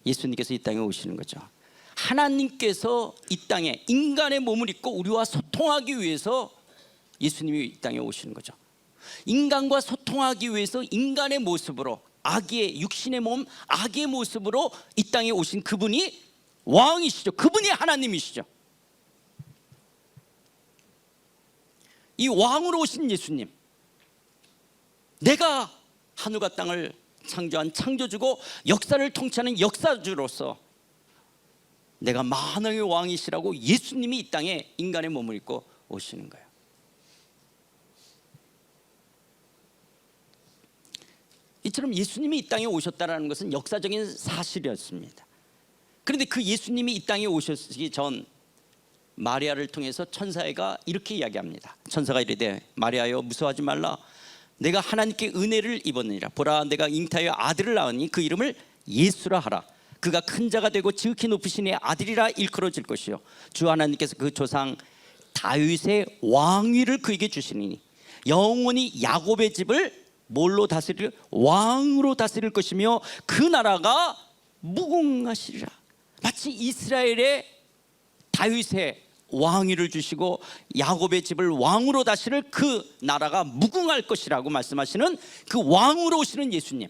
예수님께서 이 땅에 오시는 거죠. 하나님께서 이 땅에 인간의 몸을 입고 우리와 소통하기 위해서 예수님이 이 땅에 오시는 거죠. 인간과 소통하기 위해서 인간의 모습으로 아기의 육신의 몸 아기의 모습으로 이 땅에 오신 그분이 왕이시죠. 그분이 하나님이시죠. 이 왕으로 오신 예수님, 내가 하늘과 땅을 창조한 창조주고 역사를 통치하는 역사주로서 내가 만왕의 왕이시라고 예수님이 이 땅에 인간의 몸을 입고 오시는 거예요. 이처럼 예수님이 이 땅에 오셨다는 것은 역사적인 사실이었습니다. 그런데 그 예수님이 이 땅에 오셨기 전 마리아를 통해서 천사가 이렇게 이야기합니다. 천사가 이르되 마리아여 무서워하지 말라. 내가 하나님께 은혜를 입었느니라. 보라 내가 잉타하여 아들을 낳으니 그 이름을 예수라 하라. 그가 큰 자가 되고 지극히 높으신 이의 아들이라 일컬어질 것이요 주 하나님께서 그 조상 다윗의 왕위를 그에게 주시니 영원히 야곱의 집을 뭘로 다스릴? 왕으로 다스릴 것이며 그 나라가 무궁하시리라. 마치 이스라엘의 다윗의 왕위를 주시고 야곱의 집을 왕으로 다스릴 그 나라가 무궁할 것이라고 말씀하시는 그 왕으로 오시는 예수님,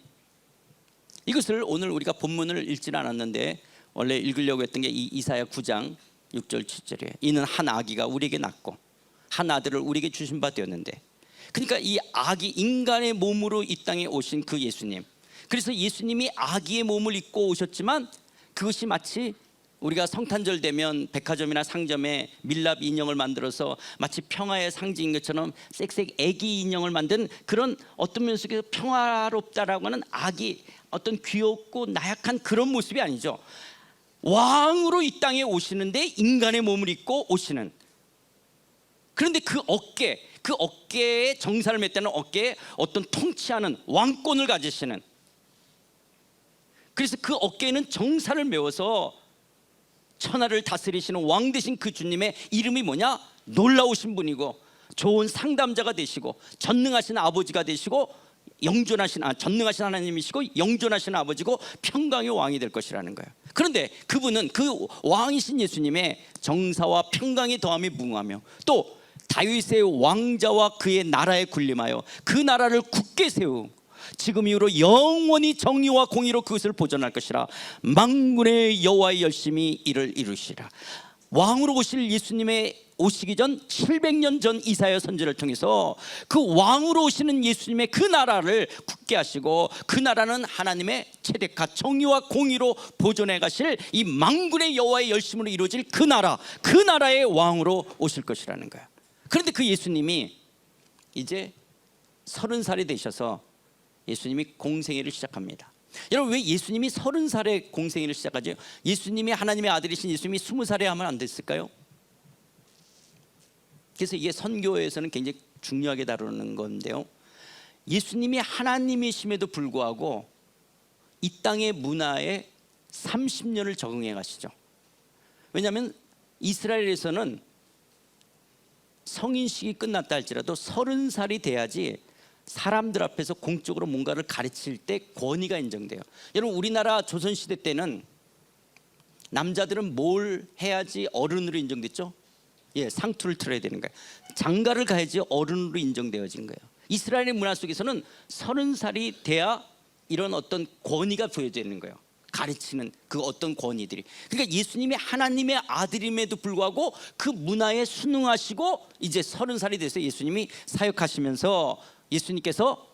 이것을 오늘 우리가 본문을 읽지는 않았는데 원래 읽으려고 했던 게 이 이사야 9장 6절 7절이에요. 이는 한 아기가 우리에게 낳고 한 아들을 우리에게 주신 바 되었는데, 그러니까 이 아기 인간의 몸으로 이 땅에 오신 그 예수님, 그래서 예수님이 아기의 몸을 입고 오셨지만 그것이 마치 우리가 성탄절 되면 백화점이나 상점에 밀랍 인형을 만들어서 마치 평화의 상징인 것처럼 쌕쌕 애기 인형을 만든 그런 어떤 면에서 평화롭다라고 하는 아기, 어떤 귀엽고 나약한 그런 모습이 아니죠. 왕으로 이 땅에 오시는데 인간의 몸을 입고 오시는, 그런데 그 어깨에 정사를 맸다는 어깨에 어떤 통치하는 왕권을 가지시는, 그래서 그 어깨에는 정사를 메워서 천하를 다스리시는 왕 되신 그 주님의 이름이 뭐냐? 놀라우신 분이고 좋은 상담자가 되시고 전능하신 아버지가 되시고 전능하신 하나님이시고 영존하신 아버지고 평강의 왕이 될 것이라는 거예요. 그런데 그분은 그 왕이신 예수님의 정사와 평강의 더함이 무궁하며 또 다윗의 왕자와 그의 나라에 군림하여 그 나라를 굳게 세우고 지금 이후로 영원히 정의와 공의로 그것을 보존할 것이라. 만군의 여호와의 열심히 이를 이루시라. 왕으로 오실 예수님의 오시기 전 700년 전 이사야 선지를 통해서 그 왕으로 오시는 예수님의 그 나라를 굳게 하시고 그 나라는 하나님의 체대카 정의와 공의로 보존해 가실 이 만군의 여호와의 열심으로 이루어질 그 나라, 그 나라의 왕으로 오실 것이라는 거예요. 그런데 그 예수님이 이제 30살이 되셔서 예수님이 공생애를 시작합니다. 여러분, 왜 예수님이 30살에 공생애를 시작하죠? 예수님이 하나님의 아들이신 예수님이 20살에 하면 안 됐을까요? 그래서 이게 선교에서는 굉장히 중요하게 다루는 건데요, 예수님이 하나님이심에도 불구하고 이 땅의 문화에 30년을 적응해 가시죠. 왜냐하면 이스라엘에서는 성인식이 끝났다 할지라도 30살이 돼야지 사람들 앞에서 공적으로 뭔가를 가르칠 때 권위가 인정돼요. 여러분, 우리나라 조선시대 때는 남자들은 뭘 해야지 어른으로 인정됐죠? 상투를 틀어야 되는 거예요. 장가를 가야지 어른으로 인정되어진 거예요. 이스라엘의 문화 속에서는 30살이 돼야 이런 어떤 권위가 부여되는 거예요. 가르치는 그 어떤 권위들이, 그러니까 예수님이 하나님의 아들임에도 불구하고 그 문화에 순응하시고 이제 30살이 돼서 예수님이 사역하시면서 예수님께서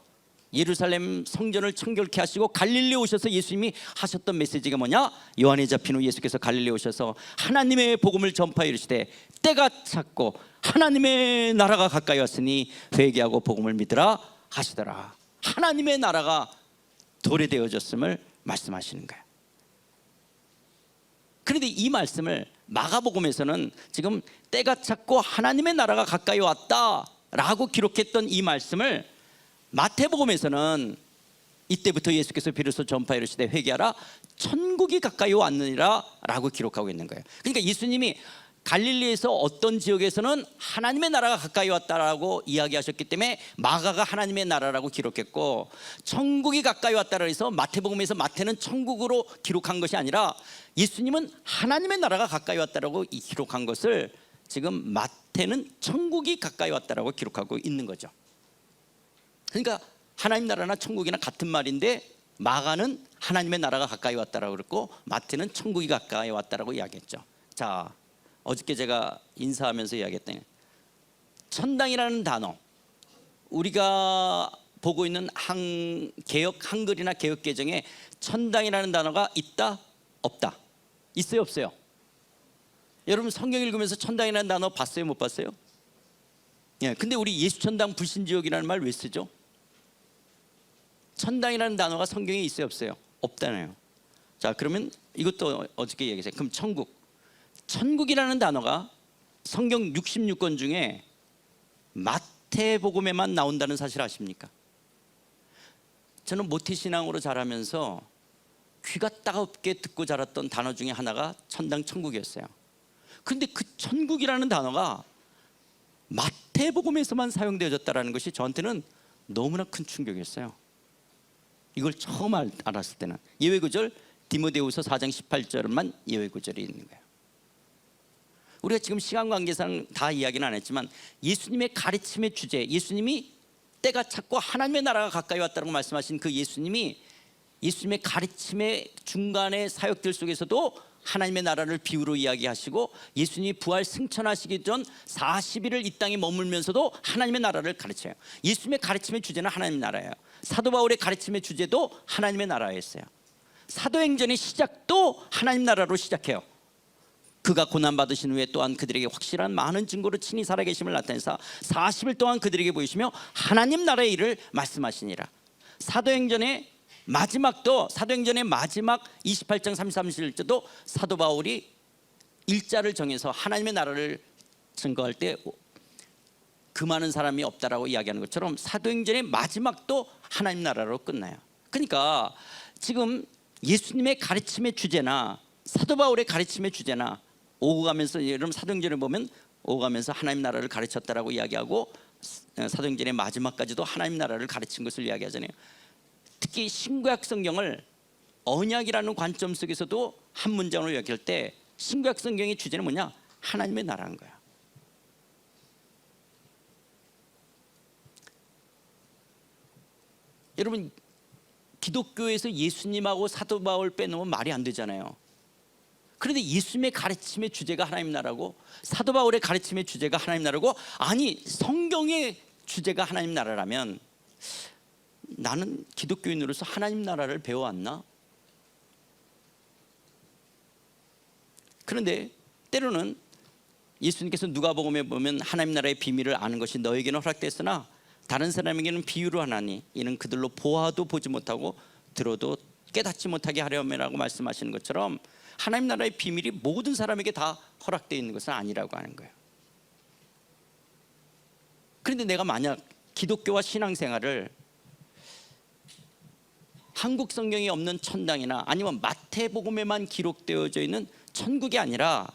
예루살렘 성전을 청결케 하시고 갈릴리에 오셔서 예수님이 하셨던 메시지가 뭐냐? 요한에 잡힌 후 예수께서 갈릴리에 오셔서 하나님의 복음을 전파하여 이르시되 때가 찼고 하나님의 나라가 가까이 왔으니 회개하고 복음을 믿으라 하시더라. 하나님의 나라가 도래되어졌음을 말씀하시는 거예요. 그런데 이 말씀을 마가복음에서는 지금 때가 찼고 하나님의 나라가 가까이 왔다라고 기록했던 이 말씀을 마태복음에서는 이때부터 예수께서 비로소 전파하여 이르시되 회개하라 천국이 가까이 왔느니라 라고 기록하고 있는 거예요. 그러니까 예수님이 갈릴리에서 어떤 지역에서는 하나님의 나라가 가까이 왔다라고 이야기하셨기 때문에 마가가 하나님의 나라라고 기록했고, 천국이 가까이 왔다라 해서 마태복음에서 마태는 천국으로 기록한 것이 아니라 예수님은 하나님의 나라가 가까이 왔다라고 기록한 것을 지금 마태는 천국이 가까이 왔다라고 기록하고 있는 거죠. 그러니까 하나님 나라나 천국이나 같은 말인데 마가는 하나님의 나라가 가까이 왔다라고 그랬고 마태는 천국이 가까이 왔다라고 이야기했죠. 자, 어저께 제가 인사하면서 이야기했더니 천당이라는 단어, 우리가 보고 있는 개역 한글이나 개역 개정에 천당이라는 단어가 있다 없다? 있어요 없어요? 여러분 성경 읽으면서 천당이라는 단어 봤어요 못 봤어요? 예, 근데 우리 예수천당 불신지옥이라는 말 왜 쓰죠? 천당이라는 단어가 성경에 있어요 없어요? 없다네요. 자, 그러면 이것도 어저께 얘기했어요. 그럼 천국이라는 단어가 성경 66권 중에 마태복음에만 나온다는 사실 아십니까? 저는 모태신앙으로 자라면서 귀가 따갑게 듣고 자랐던 단어 중에 하나가 천당 천국이었어요. 그런데 그 천국이라는 단어가 마태복음에서만 사용되어졌다는 것이 저한테는 너무나 큰 충격이었어요. 이걸 처음 알았을 때는 예외구절 디모데후서 4장 18절만 예외구절이 있는 거예요. 우리가 지금 시간 관계상 다 이야기는 안 했지만 예수님의 가르침의 주제, 예수님이 때가 찼고 하나님의 나라가 가까이 왔다고 말씀하신 그 예수님의 가르침의 중간의 사역들 속에서도 하나님의 나라를 비유로 이야기하시고 예수님이 부활 승천하시기 전 40일을 이 땅에 머물면서도 하나님의 나라를 가르쳐요. 예수님의 가르침의 주제는 하나님의 나라예요. 사도 바울의 가르침의 주제도 하나님의 나라였어요. 사도행전의 시작도 하나님 나라로 시작해요. 그가 고난받으신 후에 또한 그들에게 확실한 많은 증거로 친히 살아계심을 나타내사 40일 동안 그들에게 보이시며 하나님 나라의 일을 말씀하시니라. 사도행전의 마지막 28장 33절도 사도 바울이 일자를 정해서 하나님의 나라를 증거할 때 그 많은 사람이 없다라고 이야기하는 것처럼 사도행전의 마지막도 하나님 나라로 끝나요. 그러니까 지금 예수님의 가르침의 주제나 사도 바울의 가르침의 주제나 오고 가면서, 여러분 사도행전을 보면 오고 가면서 하나님 나라를 가르쳤다라고 이야기하고 사도행전의 마지막까지도 하나님 나라를 가르친 것을 이야기하잖아요. 특히 신구약 성경을 언약이라는 관점 속에서도 한 문장으로 이야기할 때 신구약 성경의 주제는 뭐냐? 하나님의 나라인 거야. 여러분 기독교에서 예수님하고 사도 바울 빼놓으면 말이 안 되잖아요. 그런데 예수님의 가르침의 주제가 하나님 나라고 사도 바울의 가르침의 주제가 하나님 나라고, 아니 성경의 주제가 하나님 나라라면 나는 기독교인으로서 하나님 나라를 배워왔나? 그런데 때로는 예수님께서 누가복음에 보면 하나님 나라의 비밀을 아는 것이 너에게는 허락됐으나 다른 사람에게는 비유로 하나니 이는 그들로 보아도 보지 못하고 들어도 깨닫지 못하게 하려면이라고 말씀하시는 것처럼 하나님 나라의 비밀이 모든 사람에게 다 허락되어 있는 것은 아니라고 하는 거예요. 그런데 내가 만약 기독교와 신앙생활을 한국 성경에 없는 천당이나 아니면 마태복음에만 기록되어져 있는 천국이 아니라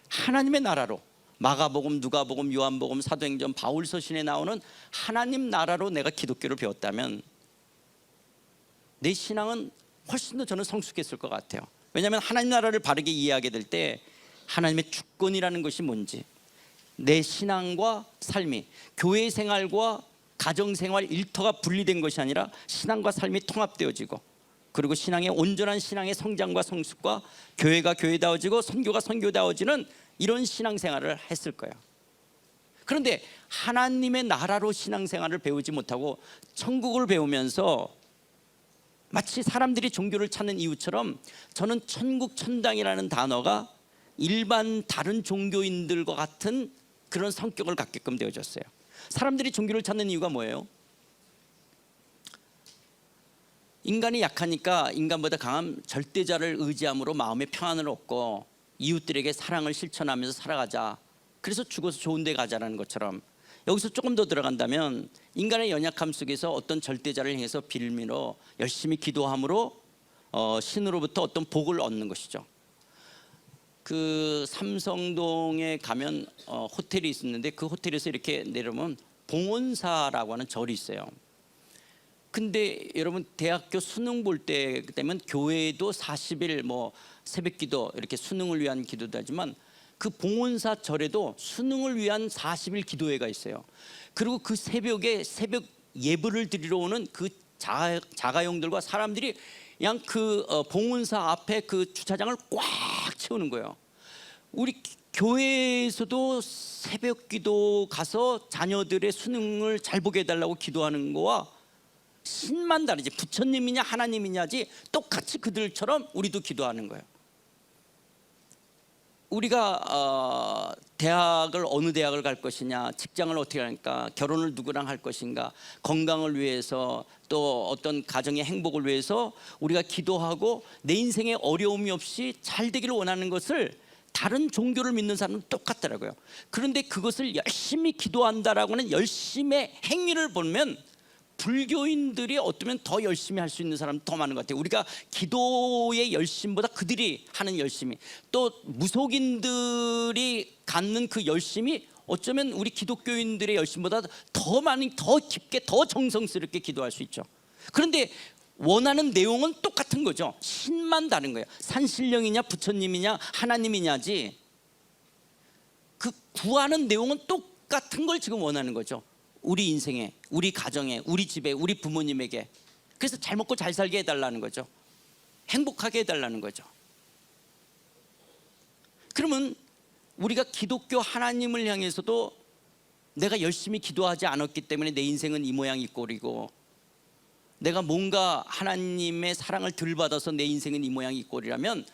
하나님의 나라로, 마가복음, 누가복음, 요한복음, 사도행전, 바울서신에 나오는 하나님 나라로 내가 기독교를 배웠다면 내 신앙은 훨씬 더 저는 성숙했을 것 같아요. 왜냐하면 하나님 나라를 바르게 이해하게 될 때 하나님의 주권이라는 것이 뭔지, 내 신앙과 삶이 교회 생활과 가정생활 일터가 분리된 것이 아니라 신앙과 삶이 통합되어지고 그리고 신앙의 온전한 신앙의 성장과 성숙과 교회가 교회다워지고 선교가 선교다워지는 이런 신앙생활을 했을 거예요. 그런데 하나님의 나라로 신앙생활을 배우지 못하고 천국을 배우면서 마치 사람들이 종교를 찾는 이유처럼 저는 천국 천당이라는 단어가 일반 다른 종교인들과 같은 그런 성격을 갖게끔 되어졌어요. 사람들이 종교를 찾는 이유가 뭐예요? 인간이 약하니까 인간보다 강한 절대자를 의지함으로 마음의 평안을 얻고 이웃들에게 사랑을 실천하면서 살아가자. 그래서 죽어서 좋은 데 가자라는 것처럼 여기서 조금 더 들어간다면 인간의 연약함 속에서 어떤 절대자를 향해서 빌미로 열심히 기도함으로 신으로부터 어떤 복을 얻는 것이죠. 그 삼성동에 가면 호텔이 있었는데 그 호텔에서 이렇게 내려오면 봉온사라고 하는 절이 있어요. 근데 여러분 대학교 수능 볼 때 되면 교회도 40일 뭐 새벽기도 이렇게 수능을 위한 기도도 하지만 그 봉온사 절에도 수능을 위한 40일 기도회가 있어요. 그리고 그 새벽에 새벽 예불을 드리러 오는 그 자가용들과 사람들이 그냥 그 봉온사 앞에 그 주차장을 꽉 채우는 거예요. 우리 교회에서도 새벽기도 가서 자녀들의 수능을 잘 보게 해달라고 기도하는 거와 신만 다르지 부처님이냐 하나님이냐지 똑같이 그들처럼 우리도 기도하는 거예요. 우리가 대학을 어느 대학을 갈 것이냐, 직장을 어떻게 하니까, 결혼을 누구랑 할 것인가, 건강을 위해서 또 어떤 가정의 행복을 위해서 우리가 기도하고 내 인생에 어려움이 없이 잘 되기를 원하는 것을 다른 종교를 믿는 사람은 똑같더라고요. 그런데 그것을 열심히 기도한다라고 하는 열심의 행위를 보면 불교인들이 어쩌면 더 열심히 할 수 있는 사람이 더 많은 것 같아요. 우리가 기도의 열심보다 그들이 하는 열심이, 또 무속인들이 갖는 그 열심이 어쩌면 우리 기독교인들의 열심보다 더 많이, 더 깊게, 더 정성스럽게 기도할 수 있죠. 그런데 원하는 내용은 똑같은 거죠. 신만 다른 거예요. 산신령이냐 부처님이냐 하나님이냐지 그 구하는 내용은 똑같은 걸 지금 원하는 거죠. 우리 인생에, 우리 가정에, 우리 집에, 우리 부모님에게. 그래서 잘 먹고 잘 살게 해달라는 거죠. 행복하게 해달라는 거죠. 그러면 우리가 기독교 하나님을 향해서도 내가 열심히 기도하지 않았기 때문에 내 인생은 이 모양 이 꼴이고, 내가 뭔가 하나님의 사랑을 덜 받아서 내 인생은 이 모양 이 꼴이라면,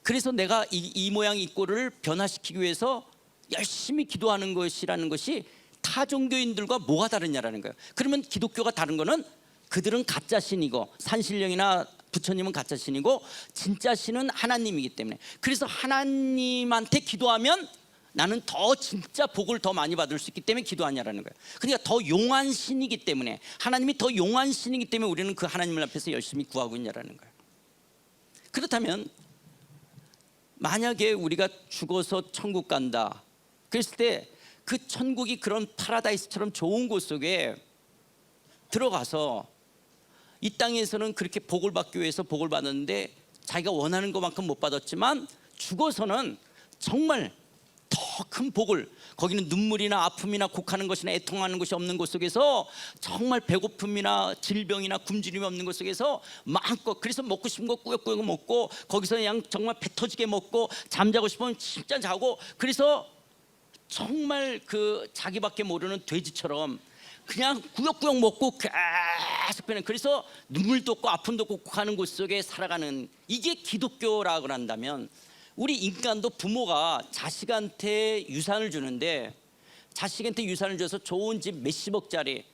그래서 내가 이 모양 이 꼴을 변화시키기 위해서 열심히 기도하는 것이라는 것이 타 종교인들과 뭐가 다르냐라는 거예요. 그러면 기독교가 다른 거는 그들은 가짜 신이고 산신령이나 부처님은 가짜 신이고 진짜 신은 하나님이기 때문에, 그래서 하나님한테 기도하면 나는 더 진짜 복을 더 많이 받을 수 있기 때문에 기도하냐라는 거예요. 그러니까 더 용한 신이기 때문에, 하나님이 더 용한 신이기 때문에 우리는 그 하나님을 앞에서 열심히 구하고 있냐라는 거예요. 그렇다면 만약에 우리가 죽어서 천국 간다 그랬을 때 그 천국이 그런 파라다이스처럼 좋은 곳 속에 들어가서 이 땅에서는 그렇게 복을 받기 위해서 복을 받았는데 자기가 원하는 것만큼 못 받았지만 죽어서는 정말 더 큰 복을, 거기는 눈물이나 아픔이나 곡하는 것이나 애통하는 것이 없는 곳 속에서 정말 배고픔이나 질병이나 굶주림이 없는 곳 속에서 마음껏, 그래서 먹고 싶은 거 꾸역꾸역 먹고 거기서 그냥 정말 배 터지게 먹고 잠자고 싶으면 진짜 자고, 그래서 정말 그 자기밖에 모르는 돼지처럼 그냥 꾸역꾸역 먹고 계속 배는, 그래서 눈물도 없고 아픔도 없고 곡하는 곳 속에 살아가는, 이게 기독교라고 한다면, 우리 인간도 부모가 자식한테 유산을 주는데 자식한테 유산을 줘서 좋은 집 몇십억짜리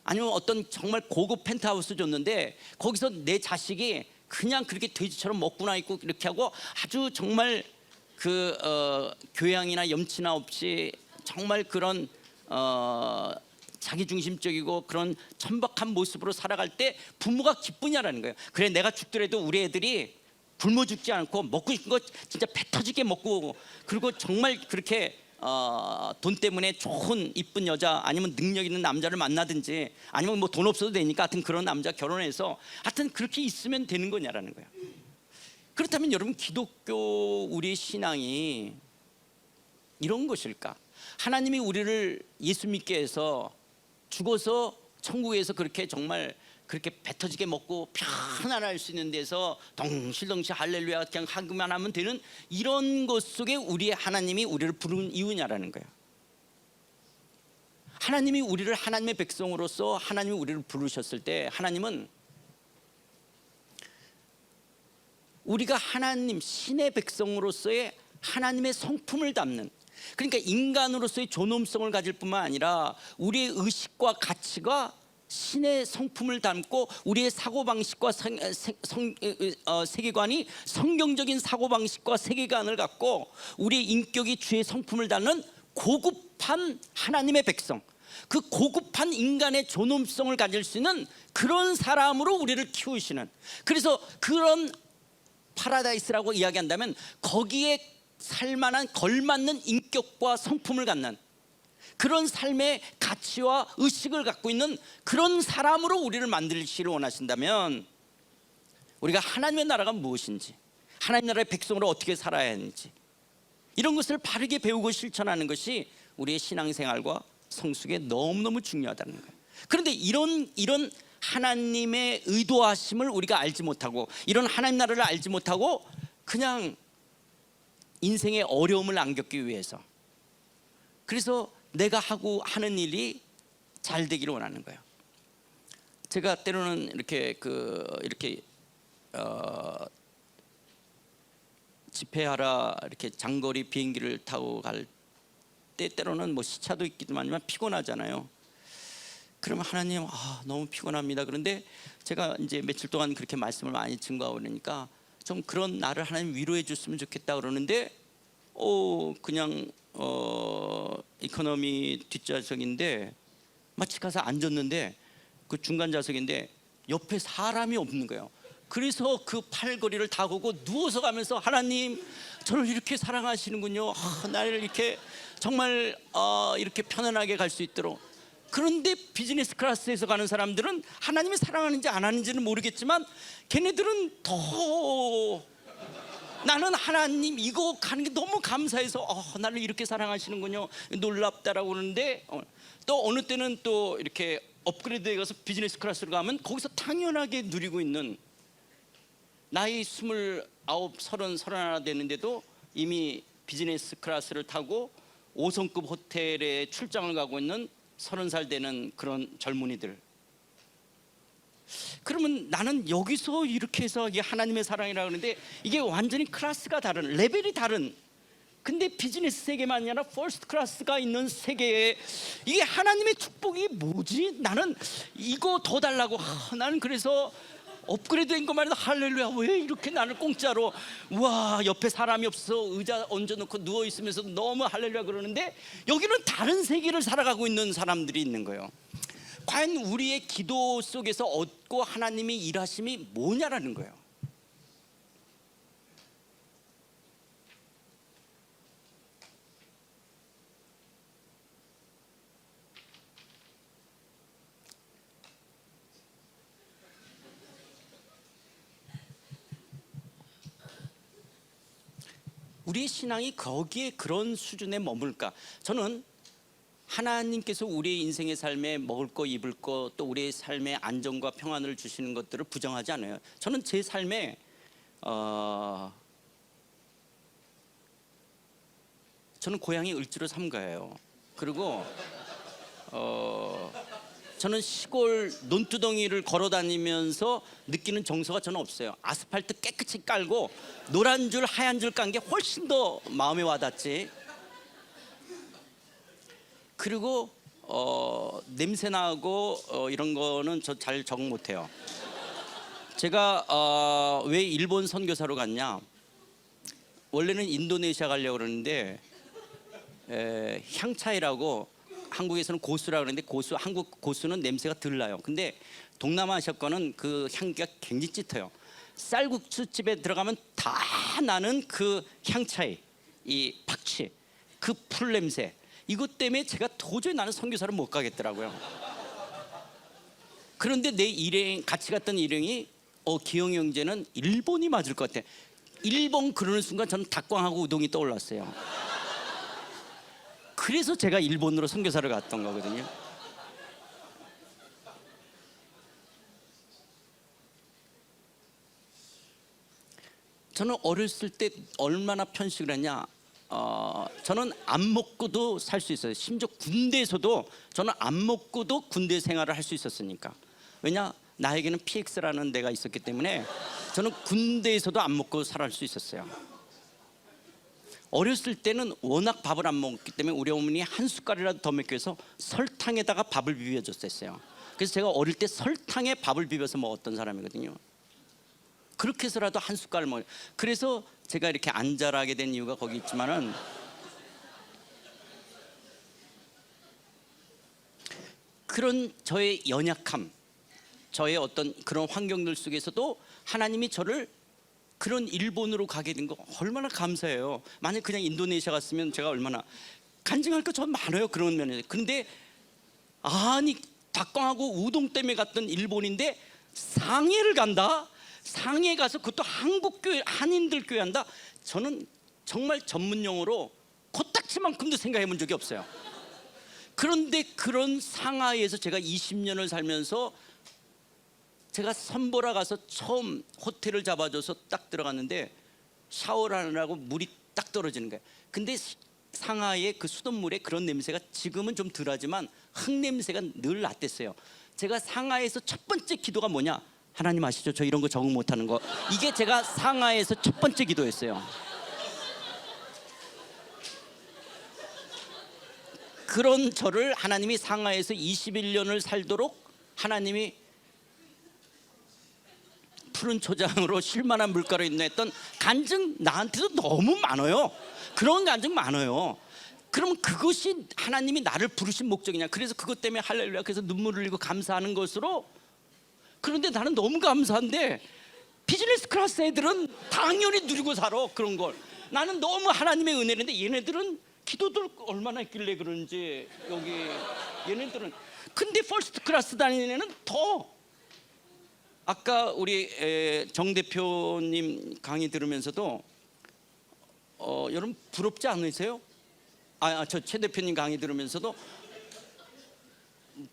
아니면 어떤 정말 고급 펜트하우스 줬는데 거기서 내 자식이 그냥 그렇게 돼지처럼 먹고나 있고 이렇게 하고 아주 정말 그 교양이나 염치나 없이 정말 그런 자기중심적이고 그런 천박한 모습으로 살아갈 때 부모가 기쁘냐라는 거예요. 그래, 내가 죽더라도 우리 애들이 굶어 죽지 않고 먹고 싶은 거 진짜 배 터지게 먹고, 그리고 정말 그렇게 돈 때문에 좋은 이쁜 여자 아니면 능력 있는 남자를 만나든지 아니면 뭐 돈 없어도 되니까 하여튼 그런 남자 결혼해서 하여튼 그렇게 있으면 되는 거냐라는 거예요. 그렇다면 여러분, 기독교 우리의 신앙이 이런 것일까? 하나님이 우리를 예수 믿게 해서 죽어서 천국에서 그렇게 정말 그렇게 배 터지게 먹고 편안할 수 있는 데서 덩실덩실 할렐루야 그냥 하기만 하면 되는 이런 것 속에 우리의 하나님이 우리를 부른 이유냐라는 거예요. 하나님이 우리를 하나님의 백성으로서 하나님이 우리를 부르셨을 때 하나님은 우리가 하나님 신의 백성으로서의 하나님의 성품을 담는, 그러니까 인간으로서의 존엄성을 가질 뿐만 아니라 우리의 의식과 가치가 신의 성품을 담고 우리의 사고방식과 세계관이 성경적인 사고방식과 세계관을 갖고 우리의 인격이 주의 성품을 담는 고급한 하나님의 백성, 그 고급한 인간의 존엄성을 가질 수 있는 그런 사람으로 우리를 키우시는, 그래서 그런 파라다이스라고 이야기한다면 거기에 살만한 걸맞는 인격과 성품을 갖는 그런 삶의 가치와 의식을 갖고 있는 그런 사람으로 우리를 만들기를 원하신다면 우리가 하나님의 나라가 무엇인지, 하나님 나라의 백성으로 어떻게 살아야 하는지 이런 것을 바르게 배우고 실천하는 것이 우리의 신앙생활과 성숙에 너무너무 중요하다는 거예요. 그런데 이런 하나님의 의도하심을 우리가 알지 못하고 이런 하나님 나라를 알지 못하고 그냥 인생의 어려움을 안 겪기 위해서, 그래서 내가 하는 일이 잘 되기를 원하는 거예요. 제가 때로는 이렇게 집회하러 이렇게 장거리 비행기를 타고 갈 때 때로는 뭐 시차도 있기만 피곤하잖아요. 그러면 하나님 너무 피곤합니다. 그런데 제가 이제 며칠 동안 그렇게 말씀을 많이 증거하고 그러니까 좀 그런 나를 하나님 위로해 줬으면 좋겠다 그러는데 그냥 이코노미 뒷좌석인데 마치 가서 앉았는데 그 중간 좌석인데 옆에 사람이 없는 거예요. 그래서 그 팔걸이를 다 걷고 누워서 가면서 하나님 저를 이렇게 사랑하시는군요. 나를 이렇게 정말 이렇게 편안하게 갈 수 있도록. 그런데 비즈니스 클래스에서 가는 사람들은 하나님이 사랑하는지 안 하는지는 모르겠지만 걔네들은 더 나는 하나님 이거 가는 게 너무 감사해서 나를 이렇게 사랑하시는군요, 놀랍다라고 그러는데 또 어느 때는 또 이렇게 업그레이드해 가서 비즈니스 클래스로 가면 거기서 당연하게 누리고 있는, 나이 29, 30, 31 되는데도 이미 비즈니스 클래스를 타고 5성급 호텔에 출장을 가고 있는 30살 되는 그런 젊은이들. 그러면 나는 여기서 이렇게 해서 이게 하나님의 사랑이라고 하는데 이게 완전히 클래스가 다른, 레벨이 다른, 근데 비즈니스 세계만이 아니라 퍼스트 클래스가 있는 세계에 이게 하나님의 축복이 뭐지? 나는 이거 더 달라고. 나는 그래서 업그레이드 된 것만 해도 할렐루야, 왜 이렇게 나를 공짜로, 와 옆에 사람이 없어 의자 얹어놓고 누워있으면서 너무 할렐루야 그러는데 여기는 다른 세계를 살아가고 있는 사람들이 있는 거예요. 과연 우리의 기도 속에서 얻고 하나님이 일하심이 뭐냐라는 거예요. 우리의 신앙이 거기에 그런 수준에 머물까? 저는 하나님께서 우리의 인생의 삶에 먹을 거 입을 거 또 우리의 삶에 안정과 평안을 주시는 것들을 부정하지 않아요. 저는 제 삶에 저는 고향이 을지로 삼가예요. 그리고 저는 시골 논두덩이를 걸어다니면서 느끼는 정서가 저는 없어요. 아스팔트 깨끗이 깔고 노란 줄 하얀 줄 깐 게 훨씬 더 마음에 와닿지. 그리고 냄새 나고 이런 거는 저 잘 적응 못해요. 제가 왜 일본 선교사로 갔냐? 원래는 인도네시아 가려고 그러는데 향차이라고 한국에서는 고수라고 그러는데 한국 고수는 냄새가 덜 나요. 근데 동남아시아 거는 그 향기가 굉장히 짙어요. 쌀국수 집에 들어가면 다 나는 그 향차이, 이 박취, 그 풀 냄새, 이것 때문에 제가 도저히 나는 선교사를 못 가겠더라고요. 그런데 내 일행, 같이 갔던 일행이 기영이 형제는 일본이 맞을 것 같아. 일본 그러는 순간 저는 닭광하고 우동이 떠올랐어요. 그래서 제가 일본으로 선교사를 갔던 거거든요. 저는 어렸을 때 얼마나 편식을 했냐. 저는 안 먹고도 살 수 있어요. 심지어 군대에서도 저는 안 먹고도 군대 생활을 할 수 있었으니까. 왜냐, 나에게는 PX라는 데가 있었기 때문에 저는 군대에서도 안 먹고 살아갈 수 있었어요. 어렸을 때는 워낙 밥을 안 먹었기 때문에 우리 어머니 한 숟갈이라도 더 먹기 위해서 설탕에다가 밥을 비벼줬었어요. 그래서 제가 어릴 때 설탕에 밥을 비벼서 먹었던 사람이거든요. 그렇게 해서라도 한 숟갈 먹어요. 그래서 제가 이렇게 안 자라게 된 이유가 거기 있지만은, 그런 저의 연약함, 저의 어떤 그런 환경들 속에서도 하나님이 저를 그런 일본으로 가게 된 거 얼마나 감사해요. 만약 그냥 인도네시아 갔으면 제가 얼마나 간증할 거 전 많아요, 그런 면에서. 그런데 아니, 닭강하고 우동 때문에 갔던 일본인데 상해를 간다? 상해 가서 그것도 한국 교회, 한인들 교회 한다? 저는 정말 전문 용어로 코딱지만큼도 생각해 본 적이 없어요. 그런데 그런 상하이에서 제가 20년을 살면서 제가 선보라 가서 처음 호텔을 잡아줘서 딱 들어갔는데 샤워를 하느라고 물이 딱 떨어지는 거예요. 근데 상하이의 그 수돗물에 그런 냄새가 지금은 좀 덜하지만 흙 냄새가 늘 났댔어요. 제가 상하이에서 첫 번째 기도가 뭐냐? 하나님 아시죠? 저 이런 거 적응 못하는 거. 이게 제가 상하이에서 첫 번째 기도였어요. 그런 저를 하나님이 상하이에서 21년을 살도록 하나님이 푸른 초장으로 쉴만한 물가로 인도했던 간증 나한테도 너무 많아요. 그런 간증 많아요. 그럼 그것이 하나님이 나를 부르신 목적이냐? 그래서 그것 때문에 할렐루야, 그래서 눈물을 흘리고 감사하는 것으로. 그런데 나는 너무 감사한데 비즈니스 클래스 애들은 당연히 누리고 살아, 그런 걸. 나는 너무 하나님의 은혜인데 얘네들은 기도들 얼마나 했길래 그런지, 여기 얘네들은. 근데 퍼스트 클래스 다니는 애는 더. 아까 우리 정 대표님 강의 들으면서도 여러분 부럽지 않으세요? 저 최 대표님 강의 들으면서도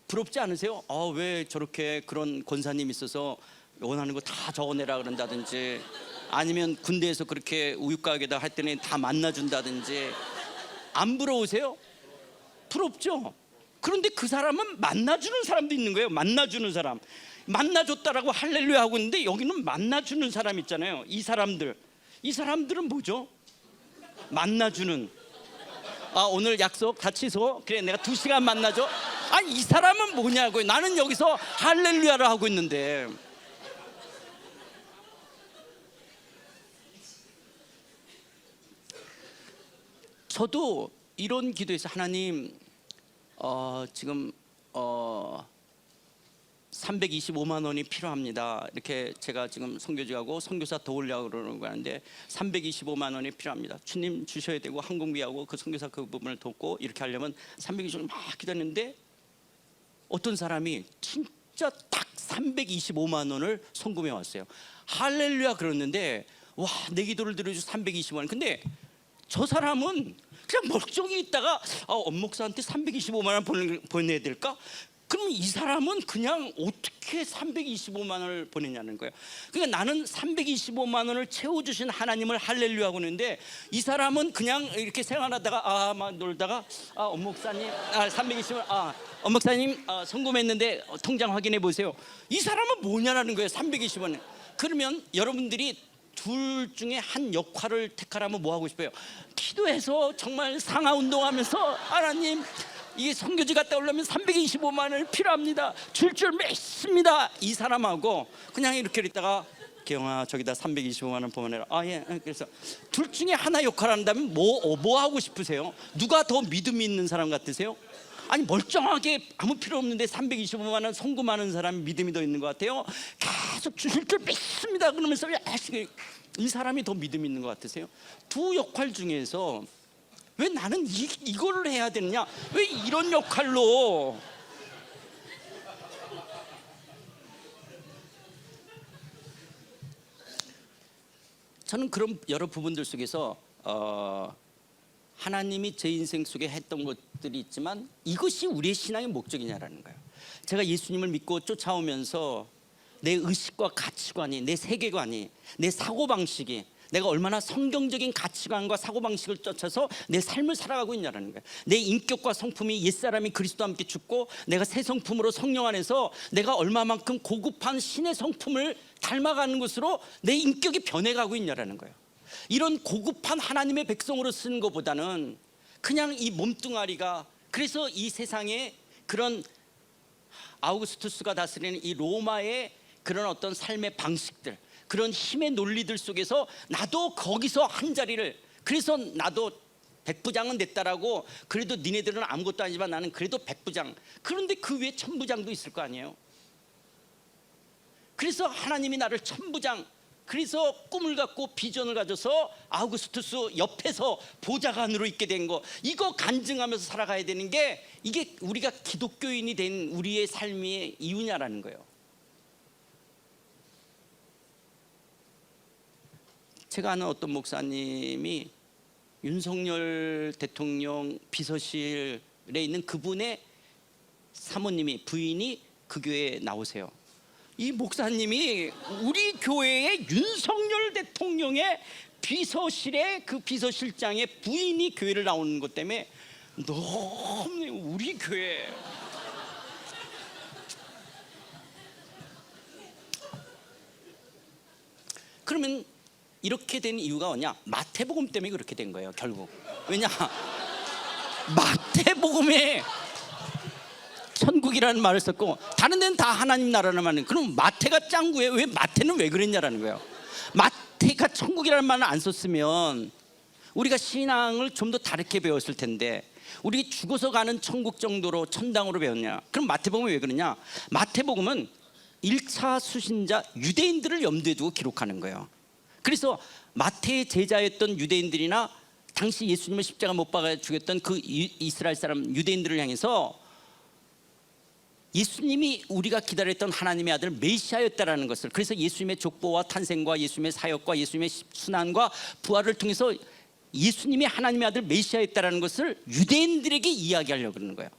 부럽지 않으세요? 왜 저렇게 그런 권사님 있어서 원하는 거 다 적어내라 그런다든지, 아니면 군대에서 그렇게 우유가게다 할 때는 다 만나준다든지. 안 부러우세요? 부럽죠? 그런데 그 사람은 만나주는 사람도 있는 거예요. 만나주는 사람. 만나줬다라고 할렐루야 하고 있는데 여기는 만나주는 사람 있잖아요. 이 사람들은 뭐죠? 만나주는. 오늘 약속 다 취소. 그래, 내가 2시간 만나줘. 이 사람은 뭐냐고요. 나는 여기서 할렐루야를 하고 있는데. 저도 이런 기도에서 하나님, 지금 325만 원이 필요합니다. 이렇게 제가 지금 선교지하고 선교사 도우려고 그러는 거는데 325만 원이 필요합니다. 주님 주셔야 되고 항공비하고 그 선교사 그 부분을 돕고 이렇게 하려면 320만 원 막 기도했는데, 어떤 사람이 진짜 딱 325만 원을 송금해 왔어요. 할렐루야 그러는데, 와, 내 기도를 들어줘 325만 원. 근데 저 사람은 그냥 멀쩡히 있다가 엄목사한테 325만 원 보내야 될까? 그럼 이 사람은 그냥 어떻게 325만 원을 보내냐는 거예요. 그러니까 나는 325만 원을 채워주신 하나님을 할렐루야 하는데, 이 사람은 그냥 이렇게 생활하다가 막 놀다가 엄목사님 320만 엄목사님 송금했는데 통장 확인해 보세요. 이 사람은 뭐냐라는 거예요. 320만 원. 그러면 여러분들이 둘 중에 한 역할을 택하라면 뭐 하고 싶어요? 기도해서 정말 상하 운동하면서 하나님, 이 선교지 갔다 오려면 325만 원 필요합니다. 줄 믿습니다. 이 사람하고 그냥 이렇게 있다가 기영아 저기다 325만 원 보내라. 예. 그래서 둘 중에 하나 역할 한다면 뭐 하고 싶으세요? 누가 더 믿음이 있는 사람 같으세요? 아니, 멀쩡하게 아무 필요 없는데 325만 원 송금하는 사람이 믿음이 더 있는 것 같아요? 계속 주실 줄 믿습니다 그러면서 이 사람이 더 믿음이 있는 것 같으세요? 두 역할 중에서 왜 나는 이거를 해야 되느냐? 왜 이런 역할로? 저는 그런 여러 부분들 속에서 하나님이 제 인생 속에 했던 것들이 있지만 이것이 우리의 신앙의 목적이냐라는 거예요. 제가 예수님을 믿고 쫓아오면서 내 의식과 가치관이, 내 세계관이, 내 사고방식이, 내가 얼마나 성경적인 가치관과 사고방식을 쫓아서 내 삶을 살아가고 있냐라는 거예요. 내 인격과 성품이 옛사람이 그리스도와 함께 죽고 내가 새 성품으로 성령 안에서 내가 얼마만큼 고급한 신의 성품을 닮아가는 것으로 내 인격이 변해가고 있냐라는 거예요. 이런 고급한 하나님의 백성으로 쓰는 것보다는 그냥 이 몸뚱아리가, 그래서 이 세상에 그런 아우구스투스가 다스리는 이 로마의 그런 어떤 삶의 방식들, 그런 힘의 논리들 속에서 나도 거기서 한 자리를, 그래서 나도 백부장은 됐다라고, 그래도 니네들은 아무것도 아니지만 나는 그래도 백부장, 그런데 그 위에 천부장도 있을 거 아니에요. 그래서 하나님이 나를 천부장, 그래서 꿈을 갖고 비전을 가져서 아우구스투스 옆에서 보좌관으로 있게 된 거, 이거 간증하면서 살아가야 되는 게 이게 우리가 기독교인이 된 우리의 삶의 이유냐라는 거예요. 제가 아는 어떤 목사님이 윤석열 대통령 비서실에 있는 그분의 사모님이, 부인이 그 교회에 나오세요. 이 목사님이 우리 교회의 윤석열 대통령의 비서실에 그 비서실장의 부인이 교회를 나오는 것 때문에 너무 우리 교회, 그러면 이렇게 된 이유가 뭐냐? 마태복음 때문에 그렇게 된 거예요, 결국. 왜냐? 마태복음에 천국이라는 말을 썼고 다른 데는 다 하나님 나라는 말은, 그럼 마태가 짱구예요. 왜 마태는 왜 그랬냐라는 거예요. 마태가 천국이라는 말을 안 썼으면 우리가 신앙을 좀 더 다르게 배웠을 텐데, 우리 죽어서 가는 천국 정도로 천당으로 배웠냐? 그럼 마태복음이 왜 그러냐? 마태복음은 1차 수신자 유대인들을 염두에 두고 기록하는 거예요. 그래서 마태의 제자였던 유대인들이나 당시 예수님을 십자가 못 박아 죽였던 그 이스라엘 사람 유대인들을 향해서 예수님이 우리가 기다렸던 하나님의 아들 메시아였다라는 것을, 그래서 예수님의 족보와 탄생과 예수님의 사역과 예수님의 순환과 부활을 통해서 예수님이 하나님의 아들 메시아였다라는 것을 유대인들에게 이야기하려고 그러는 거예요.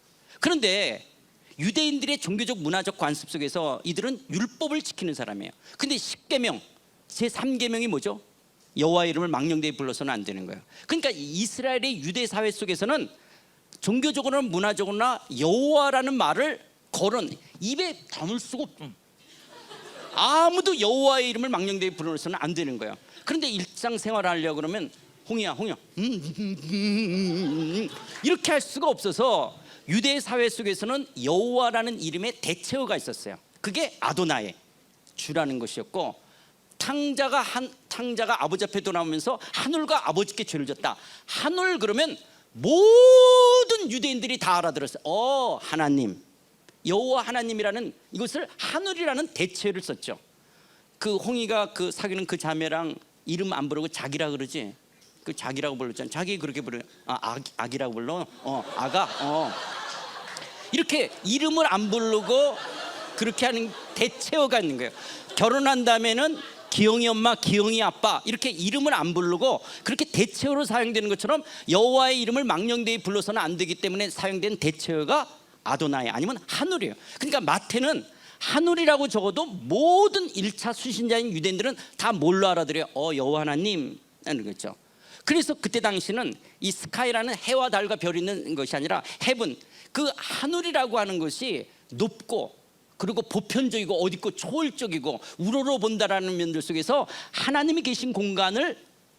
그런데 유대인들의 종교적 문화적 관습 속에서 이들은 율법을 지키는 사람이에요. 근데 10계명 제3계명이 뭐죠? 여호와의 이름을 망령되이 불러서는 안 되는 거예요. 그러니까 이스라엘의 유대 사회 속에서는 종교적으로나 문화적으로나 여호와라는 말을 거론, 입에 담을 수가 없죠. 아무도 여호와의 이름을 망령되이 부르서는 안 되는 거예요. 그런데 일상생활을 하려고 그러면 홍이야 이렇게 할 수가 없어서 유대 사회 속에서는 여호와라는 이름의 대체어가 있었어요. 그게 아도나이, 주라는 것이었고, 탕자가 아버지 앞에 돌아오면서 하늘과 아버지께 죄를 졌다. 하늘 그러면 모든 유대인들이 다 알아들었어요. 하나님, 여호와 하나님이라는 이것을 하늘이라는 대체어를 썼죠. 그 홍이가 그 사귀는 그 자매랑 이름 안 부르고 자기라 그러지. 그 자기라고 불렀잖아. 자기 그렇게 불러. 아기라고 불러. 아가. 이렇게 이름을 안 부르고 그렇게 하는 대체어가 있는 거예요. 결혼한 다음에는 기영이 엄마, 기영이 아빠 이렇게 이름을 안 부르고 그렇게 대체어로 사용되는 것처럼 여호와의 이름을 망령되이 불러서는 안 되기 때문에 사용된 대체어가 아도나이 아니면 하늘이에요. 그러니까 마태는 하늘이라고 적어도 모든 1차 수신자인 유대인들은 다 뭘로 알아들어요? 여호와 하나님 하는 거죠. 그래서 그때 당시는 이 스카이라는 해와 달과 별이 있는 것이 아니라 헤븐, 그 하늘이라고 하는 것이 높고 그리고 보편적이고 어둡고 초월적이고 우러러 본다라는 면들 속에서 하나님이 계신 공간을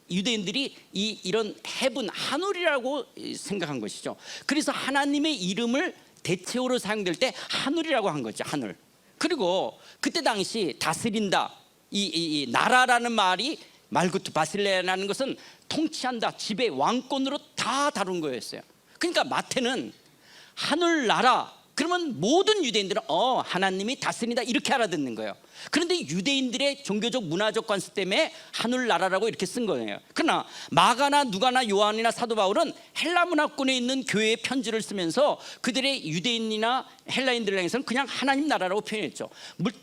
유대인들이 이런 헤븐, 하늘이라고 생각한 것이죠. 그래서 하나님의 이름을 대체어로 사용될 때 하늘이라고 한 거죠. 하늘. 그리고 그때 당시 다스린다, 이 나라라는 말이 말구트 바실레라는 것은 통치한다, 지배, 왕권으로 다 다룬 거였어요. 그러니까 마태는 하늘나라 그러면 모든 유대인들은 하나님이 다스린다 이렇게 알아듣는 거예요. 그런데 유대인들의 종교적 문화적 관습 때문에 하늘나라라고 이렇게 쓴 거예요. 그러나 마가나 누가나 요한이나 사도 바울은 헬라 문화권에 있는 교회의 편지를 쓰면서 그들의 유대인이나 헬라인들을 향해서는 그냥 하나님 나라라고 표현했죠.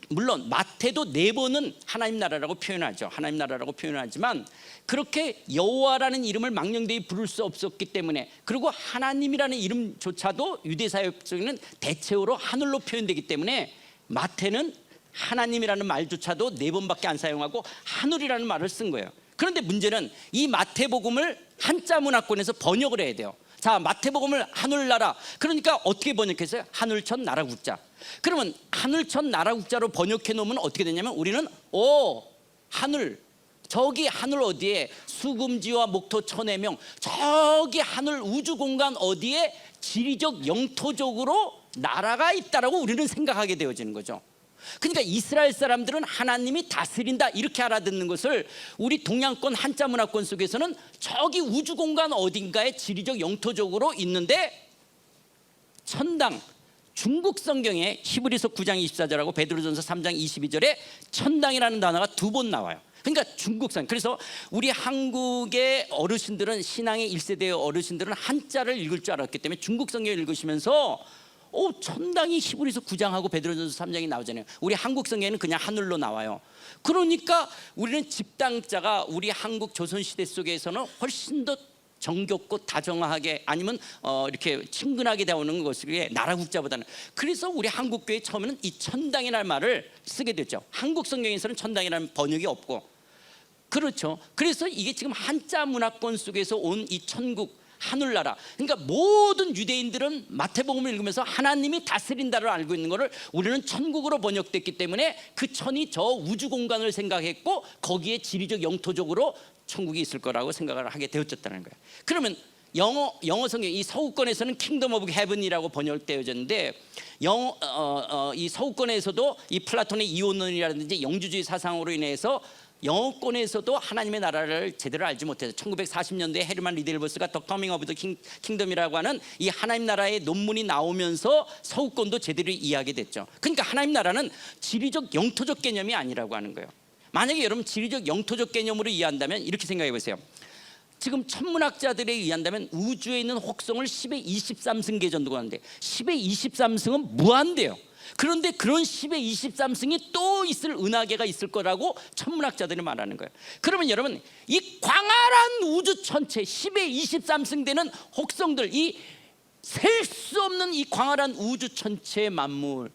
물론 마태도 4번은 하나님 나라라고 표현하죠. 하나님 나라라고 표현하지만 그렇게 여호와라는 이름을 망령되이 부를 수 없었기 때문에, 그리고 하나님이라는 이름조차도 유대사회 속에는 대체어로 하늘로 표현되기 때문에 마태는 하나님이라는 말조차도 4번밖에 안 사용하고 하늘이라는 말을 쓴 거예요. 그런데 문제는 이 마태복음을 한자 문화권에서 번역을 해야 돼요. 자, 마태복음을 하늘나라, 그러니까 어떻게 번역했어요? 하늘천 나라국자. 그러면 하늘천 나라국자로 번역해 놓으면 어떻게 되냐면 우리는 하늘, 저기 하늘 어디에 수금지와 목토 천의 명, 저기 하늘 우주 공간 어디에 지리적 영토적으로 나라가 있다라고 우리는 생각하게 되어지는 거죠. 그러니까 이스라엘 사람들은 하나님이 다스린다 이렇게 알아듣는 것을 우리 동양권 한자 문화권 속에서는 저기 우주 공간 어딘가에 지리적 영토적으로 있는데, 천당, 중국 성경에 히브리서 9장 24절하고 베드로전서 3장 22절에 천당이라는 단어가 2번 나와요. 그러니까 중국성. 그래서 우리 한국의 어르신들은, 신앙의 1세대의 어르신들은 한자를 읽을 줄 알았기 때문에 중국 성경을 읽으시면서 천당이 히브리서 9장하고 베드로전서 3장이 나오잖아요. 우리 한국 성경에는 그냥 하늘로 나와요. 그러니까 우리는 집당자가 우리 한국 조선시대 속에서는 훨씬 더 정겹고 다정하게, 아니면 이렇게 친근하게 나오는 것이 나라국자보다는. 그래서 우리 한국교회 처음에는 이 천당이라는 말을 쓰게 됐죠. 한국 성경에서는 천당이라는 번역이 없고, 그렇죠. 그래서 이게 지금 한자 문화권 속에서 온 이 천국, 하늘나라, 그러니까 모든 유대인들은 마태복음을 읽으면서 하나님이 다스린다를 알고 있는 것을 우리는 천국으로 번역됐기 때문에 그 천이 저 우주 공간을 생각했고 거기에 지리적 영토적으로 천국이 있을 거라고 생각을 하게 되었다는 거예요. 그러면 영어 성경 이 서구권에서는 킹덤 오브 헤븐이라고 번역되어졌는데, 이 서구권에서도 이 플라톤의 이원론이라든지 영주주의 사상으로 인해서 영어권에서도 하나님의 나라를 제대로 알지 못해서 1940년대에 헤르만 리델버스가 더 커밍 오브 더 킹덤이라고 하는 이 하나님 나라의 논문이 나오면서 서구권도 제대로 이해하게 됐죠. 그러니까 하나님 나라는 지리적 영토적 개념이 아니라고 하는 거예요. 만약에 여러분 지리적 영토적 개념으로 이해한다면 이렇게 생각해 보세요. 지금 천문학자들에 의한다면 우주에 있는 혹성을 10의 23승계 정도가 하는데 10의 23승은 무한대요. 그런데 그런 10의 23승이 또 있을 은하계가 있을 거라고 천문학자들이 말하는 거예요. 그러면 여러분, 이 광활한 우주 전체 10의 23승 되는 혹성들, 이 셀 수 없는 이 광활한 우주 전체의 만물을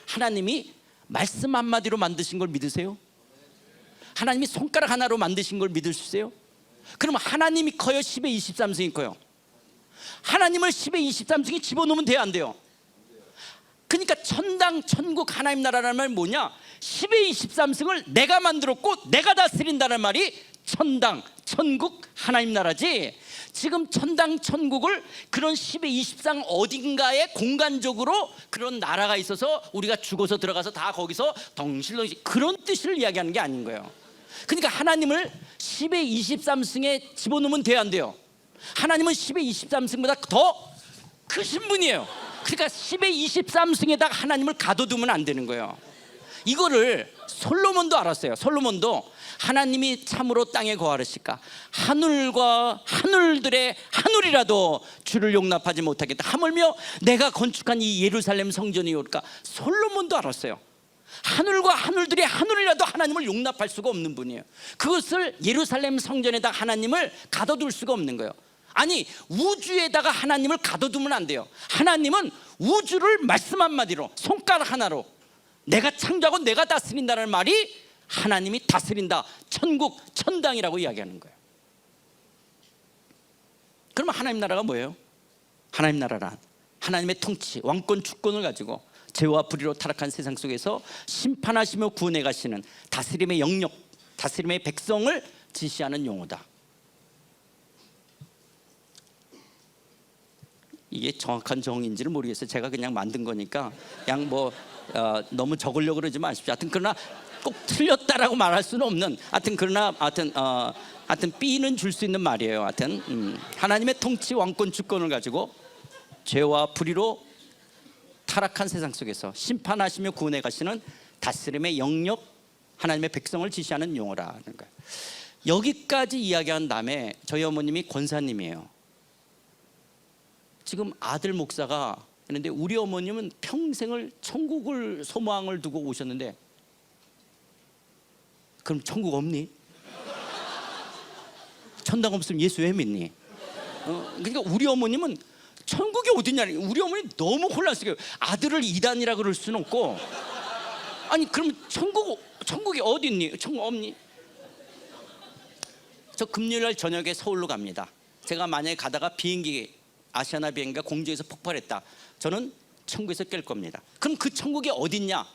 하나님이 말씀 한마디로 만드신 걸 믿으세요? 하나님이 손가락 하나로 만드신 걸 믿을 수 있어요? 그러면 하나님이 커요? 10의 23승이 커요? 하나님을 10의 23승이 집어넣으면 돼요, 안 돼요? 그러니까 천당, 천국, 하나님 나라라는 말이 뭐냐? 10의 23승을 내가 만들었고 내가 다스린다는 말이 천당, 천국, 하나님 나라지. 지금 천당, 천국을 그런 10의 23 어딘가에 공간적으로 그런 나라가 있어서 우리가 죽어서 들어가서 다 거기서 덩실덩실 그런 뜻을 이야기하는 게 아닌 거예요. 그러니까 하나님을 10의 23승에 집어넣으면 돼요, 안 돼요? 하나님은 10의 23승보다 더 크신 분이에요. 그러니까 10의 23승에다가 하나님을 가둬두면 안 되는 거예요. 이거를 솔로몬도 알았어요. 솔로몬도 하나님이 참으로 땅에 거하실까? 하늘과 하늘들의 하늘이라도 주를 용납하지 못하겠다. 하물며 내가 건축한 이 예루살렘 성전이 올까? 솔로몬도 알았어요. 하늘과 하늘들의 하늘이라도 하나님을 용납할 수가 없는 분이에요. 그것을 예루살렘 성전에다 하나님을 가둬둘 수가 없는 거예요. 아니, 우주에다가 하나님을 가둬두면 안 돼요. 하나님은 우주를 말씀 한마디로, 손가락 하나로 내가 창조하고 내가 다스린다는 말이 하나님이 다스린다, 천국, 천당이라고 이야기하는 거예요. 그러면 하나님 나라가 뭐예요? 하나님 나라란 하나님의 통치, 왕권, 주권을 가지고 죄와 불의로 타락한 세상 속에서 심판하시며 구원해 가시는 다스림의 영역, 다스림의 백성을 지시하는 용어다. 이게 정확한 정의인지를 모르겠어요. 제가 그냥 만든 거니까 그냥 너무 적으려고 그러지 마십시오. 하여튼 그러나 꼭 틀렸다라고 말할 수는 없는, 하여튼 B는 줄 수 있는 말이에요. 하여튼 하나님의 통치, 왕권, 주권을 가지고 죄와 불의로 타락한 세상 속에서 심판하시며 구원해 가시는 다스림의 영역, 하나님의 백성을 지시하는 용어라는 거예요. 여기까지 이야기한 다음에 저희 어머님이 권사님이에요. 지금 아들 목사가 있는데 우리 어머님은 평생을 천국을 소망을 두고 오셨는데, 그럼 천국 없니? 천당 없으면 예수 왜 믿니? 그러니까 우리 어머님은 천국이 어디냐, 우리 어머니 너무 혼란스러워요. 아들을 이단이라 그럴 수는 없고, 아니 그럼 천국이 어디 있니? 천국 없니? 저 금요일 날 저녁에 서울로 갑니다. 제가 만약에 가다가 비행기 아시아나 비행기가 공중에서 폭발했다. 저는 천국에서 깰 겁니다. 그럼 그 천국이 어딨냐?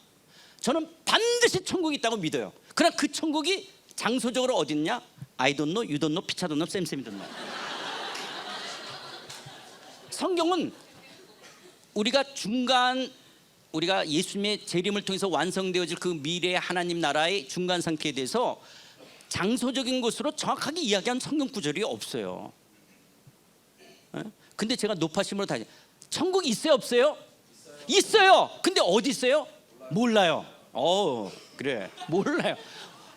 저는 반드시 천국이 있다고 믿어요. 그러나 그 천국이 장소적으로 어딨냐? I don't know, you don't know, 피차 don't know, 쌤 don't know. 성경은 우리가 예수님의 재림을 통해서 완성되어질 그 미래의 하나님 나라의 중간 상태에 대해서 장소적인 것으로 정확하게 이야기한 성경 구절이 없어요. 근데 제가 높아심으로 다시 천국이 있어요 없어요? 있어요. 근데 어디 있어요? 몰라요. 그래 몰라요.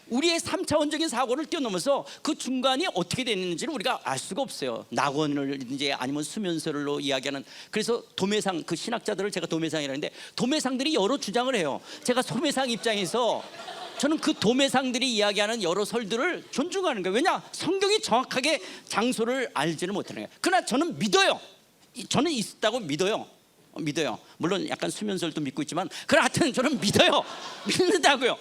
우리의 3차원적인 사고를 뛰어넘어서 그 중간이 어떻게 되는지를 우리가 알 수가 없어요. 낙원을 이제 아니면 수면설로 이야기하는, 그래서 도매상, 그 신학자들을 제가 도매상이라는데 도매상들이 여러 주장을 해요. 제가 소매상 입장에서 저는 그 도매상들이 이야기하는 여러 설들을 존중하는 거예요. 왜냐? 성경이 정확하게 장소를 알지를 못하는 거예요. 그러나 저는 믿어요. 저는 있다고 믿어요. 물론 약간 수면설도 믿고 있지만 그러나 하여튼 저는 믿어요. 믿는다고요.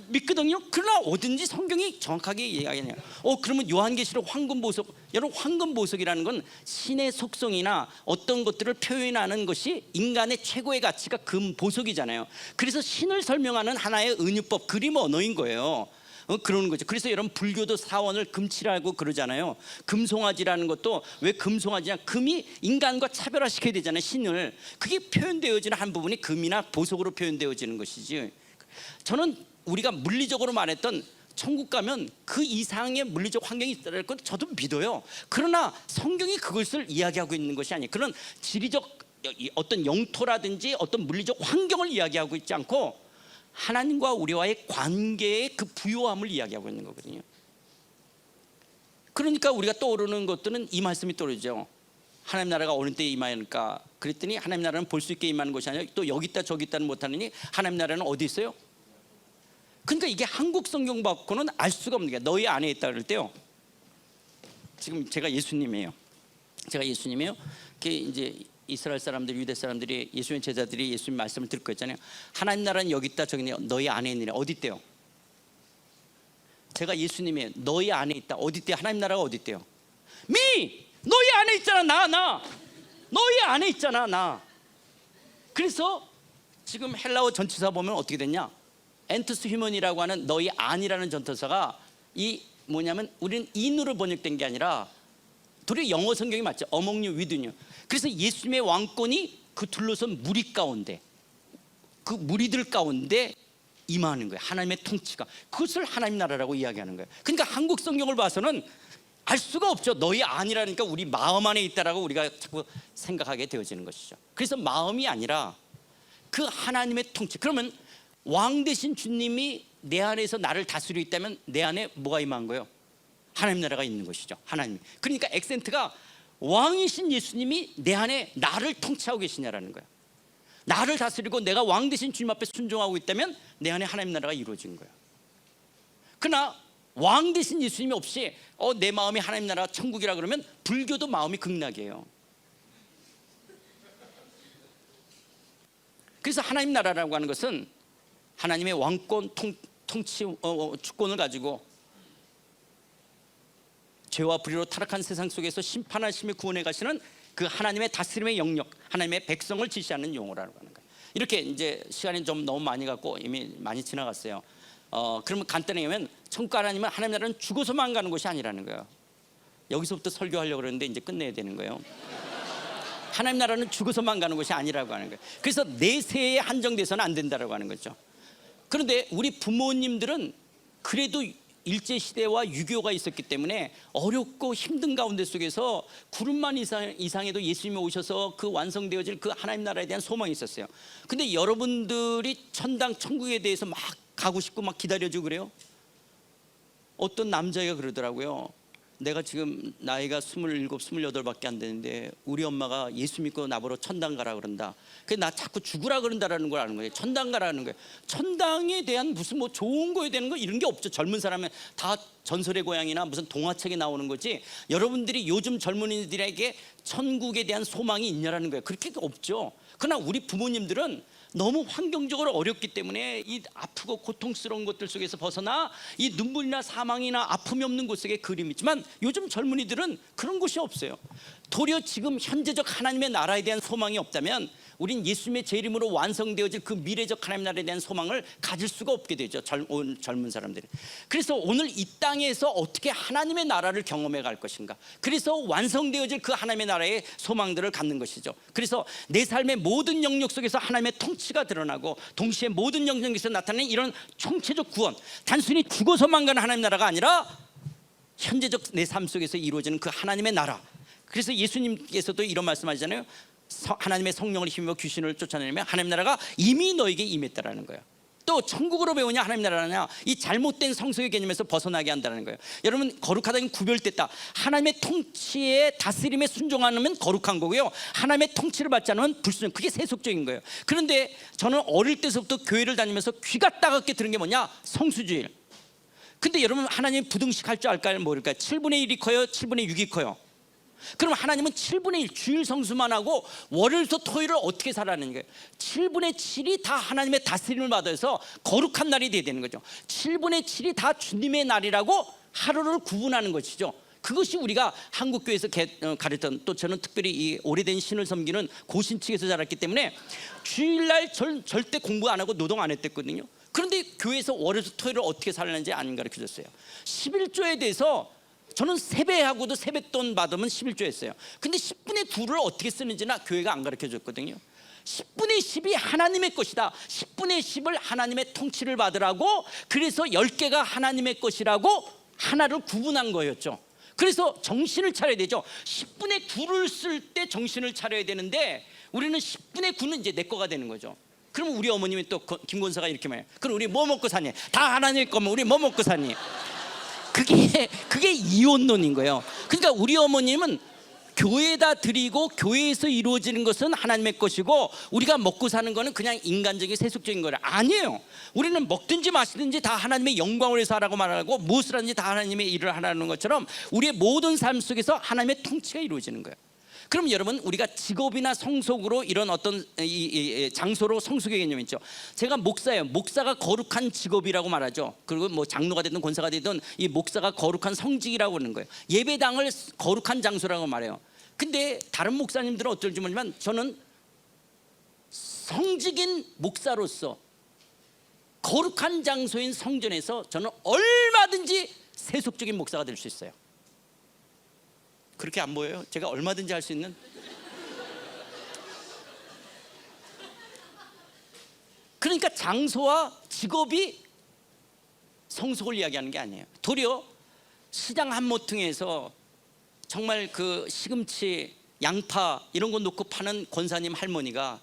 믿거든요. 그러나 어딘지 성경이 정확하게 이야기해요. 그러면 요한계시록 황금보석, 여러분 황금보석이라는 건 신의 속성이나 어떤 것들을 표현하는 것이 인간의 최고의 가치가 금보석이잖아요. 그래서 신을 설명하는 하나의 은유법, 그림 언어인 거예요. 그러는 거죠. 그래서 여러분 불교도 사원을 금치라고 그러잖아요. 금송아지라는 것도 왜 금송아지냐? 금이 인간과 차별화시켜야 되잖아요. 신을. 그게 표현되어지는 한 부분이 금이나 보석으로 표현되어지는 것이지. 저는 우리가 물리적으로 말했던 천국 가면 그 이상의 물리적 환경이 있다는 건 저도 믿어요. 그러나 성경이 그것을 이야기하고 있는 것이 아니에요. 그런 지리적 어떤 영토라든지 어떤 물리적 환경을 이야기하고 있지 않고 하나님과 우리와의 관계의 그 부요함을 이야기하고 있는 거거든요. 그러니까 우리가 떠오르는 것들은 이 말씀이 떠오르죠. 하나님 나라가 어느 때에 임하니까 그랬더니 하나님 나라는 볼 수 있게 임하는 것이 아니라 또 여기 있다 저기 있다는 못하느니 하나님 나라는 어디 있어요? 그러니까 이게 한국 성경 받고는 알 수가 없는 게, 너희 안에 있다 그럴 때요. 지금 제가 예수님이에요. 이제 이스라엘 사람들, 유대 사람들이, 예수님의 제자들이 예수님 말씀을 듣고 있잖아요. 하나님 나라는 여기 있다 저기 있냐, 너희 안에 있느냐. 어디 있대요? 제가 예수님이에요. 너희 안에 있다. 어디 있대요? 하나님 나라가 어디 있대요? 너희 안에 있잖아. 나 너희 안에 있잖아. 나. 그래서 지금 헬라어 전치사 보면 어떻게 됐냐? 엔투스 휴먼이라고 하는 너희 안이라는 전치사가 이 뭐냐면 우리는 인으로 번역된 게 아니라 도리어 영어 성경이 맞죠. among you, within you. 그래서 예수님의 왕권이 그 둘러선 무리 가운데, 그 무리들 가운데 임하는 거예요. 하나님의 통치가. 그것을 하나님 나라라고 이야기하는 거예요. 그러니까 한국 성경을 봐서는 알 수가 없죠. 너희 안이라니까 우리 마음 안에 있다라고 우리가 자꾸 생각하게 되어지는 것이죠. 그래서 마음이 아니라 그 하나님의 통치. 그러면 왕 대신 주님이 내 안에서 나를 다스리고 있다면 내 안에 뭐가 임한 거예요? 하나님 나라가 있는 것이죠. 하나님. 그러니까 액센트가 왕이신 예수님이 내 안에 나를 통치하고 계시냐라는 거예요. 나를 다스리고 내가 왕 대신 주님 앞에 순종하고 있다면 내 안에 하나님 나라가 이루어진 거예요. 그러나 왕 대신 예수님이 없이 내 마음이 하나님 나라 천국이라 그러면 불교도 마음이 극락이에요. 그래서 하나님 나라라고 하는 것은 하나님의 왕권, 통치, 주권을 가지고 죄와 불의로 타락한 세상 속에서 심판하시며 구원해 가시는 그 하나님의 다스림의 영역, 하나님의 백성을 지시하는 용어라고 하는 거예요. 이렇게 이제 시간이 좀 너무 많이 갔고 이미 많이 지나갔어요. 그러면 간단히 하면 천국 하나님은 하나님 나라는 죽어서만 가는 것이 아니라는 거예요. 여기서부터 설교하려고 그러는데 이제 끝내야 되는 거예요. 하나님 나라는 죽어서만 가는 것이 아니라고 하는 거예요. 그래서 내 세에 한정돼서는 안 된다라고 하는 거죠. 그런데 우리 부모님들은 그래도 일제시대와 유교가 있었기 때문에 어렵고 힘든 가운데 속에서 구름만 이상에도 예수님이 오셔서 그 완성되어질 그 하나님 나라에 대한 소망이 있었어요. 근데 여러분들이 천당 천국에 대해서 막 가고 싶고 막 기다려주고 그래요. 어떤 남자애가 그러더라고요. 내가 지금 나이가 27, 28밖에 안 되는데 우리 엄마가 예수 믿고 나보러 천당 가라 그런다. 그래서 나 자꾸 죽으라 그런다라는 걸 아는 거예요. 천당 가라는 거예요. 천당에 대한 무슨 뭐 좋은 거에 대한 거 이런 게 없죠. 젊은 사람은 다 전설의 고향이나 무슨 동화책에 나오는 거지. 여러분들이 요즘 젊은이들에게 천국에 대한 소망이 있냐라는 거예요. 그렇게 없죠. 그러나 우리 부모님들은 너무 환경적으로 어렵기 때문에 이 아프고 고통스러운 것들 속에서 벗어나 이 눈물이나 사망이나 아픔이 없는 곳 속에 그림이 있지만 요즘 젊은이들은 그런 곳이 없어요. 도리어 지금 현재적 하나님의 나라에 대한 소망이 없다면 우린 예수님의 제 이름으로 완성되어질 그 미래적 하나님 나라에 대한 소망을 가질 수가 없게 되죠. 젊은 사람들이. 그래서 오늘 이 땅에서 어떻게 하나님의 나라를 경험해 갈 것인가, 그래서 완성되어질 그 하나님의 나라의 소망들을 갖는 것이죠. 그래서 내 삶의 모든 영역 속에서 하나님의 통치가 드러나고 동시에 모든 영역에서 나타나는 이런 총체적 구원, 단순히 죽어서만 가는 하나님 나라가 아니라 현재적 내 삶 속에서 이루어지는 그 하나님의 나라. 그래서 예수님께서도 이런 말씀하시잖아요. 하나님의 성령을 힘입어 귀신을 쫓아내면 하나님 나라가 이미 너에게 임했다라는 거예요. 또 천국으로 배우냐 하나님 나라냐, 이 잘못된 성서의 개념에서 벗어나게 한다는 거예요. 여러분, 거룩하다는 구별됐다. 하나님의 통치에 다스림에 순종하면 거룩한 거고요, 하나님의 통치를 받지 않으면 불순종, 그게 세속적인 거예요. 그런데 저는 어릴 때서부터 교회를 다니면서 귀가 따갑게 들은 게 뭐냐, 성수주의. 근데 여러분, 하나님 부등식 할 줄 알까요? 모를까요? 7분의 1이 커요? 7분의 6이 커요? 그럼 하나님은 7분의 1 주일 성수만 하고 월요일부터 토요일을 어떻게 살아가는 거예요? 7분의 7이 다 하나님의 다스림을 받아서 거룩한 날이 돼야 되는 거죠. 7분의 7이 다 주님의 날이라고 하루를 구분하는 것이죠. 그것이 우리가 한국교회에서 가르쳤던, 또 저는 특별히 이 오래된 신을 섬기는 고신 측에서 자랐기 때문에 주일날 절대 공부 안 하고 노동 안 했댔거든요. 그런데 교회에서 월요일부터 토요일을 어떻게 살았는지 안 가르쳐줬어요. 11조에 대해서 저는 세배하고도 세뱃돈 받으면 11조 했어요. 근데 10분의 9를 어떻게 쓰는지나 교회가 안 가르쳐줬거든요. 10분의 10이 하나님의 것이다, 10분의 10을 하나님의 통치를 받으라고, 그래서 10개가 하나님의 것이라고 하나를 구분한 거였죠. 그래서 정신을 차려야 되죠. 10분의 9를 쓸 때 정신을 차려야 되는데 우리는 10분의 9는 이제 내 거가 되는 거죠. 그럼 우리 어머님이 또 김권사가 이렇게 말해요. 그럼 우리 뭐 먹고 사니? 다 하나님의 거면 우리 뭐 먹고 사니? 그게 이혼론인 거예요. 그러니까 우리 어머님은 교회에다 드리고 교회에서 이루어지는 것은 하나님의 것이고 우리가 먹고 사는 거는 그냥 인간적인 세속적인 거라. 아니에요. 우리는 먹든지 마시든지 다 하나님의 영광을 위해서 하라고 말하고 무엇을 하든지 다 하나님의 일을 하라는 것처럼 우리의 모든 삶 속에서 하나님의 통치가 이루어지는 거예요. 그럼 여러분, 우리가 직업이나 성속으로 이런 어떤 이 장소로 성숙의 개념이 있죠. 제가 목사예요. 목사가 거룩한 직업이라고 말하죠. 그리고 뭐 장로가 되든 권사가 되든 이 목사가 거룩한 성직이라고 하는 거예요. 예배당을 거룩한 장소라고 말해요. 근데 다른 목사님들은 어떨지 모르지만 저는 성직인 목사로서 거룩한 장소인 성전에서 저는 얼마든지 세속적인 목사가 될 수 있어요. 그렇게 안 보여요? 제가 얼마든지 할 수 있는? 그러니까 장소와 직업이 성속을 이야기하는 게 아니에요. 도리어 시장 한모퉁이에서 정말 그 시금치, 양파 이런 거 놓고 파는 권사님 할머니가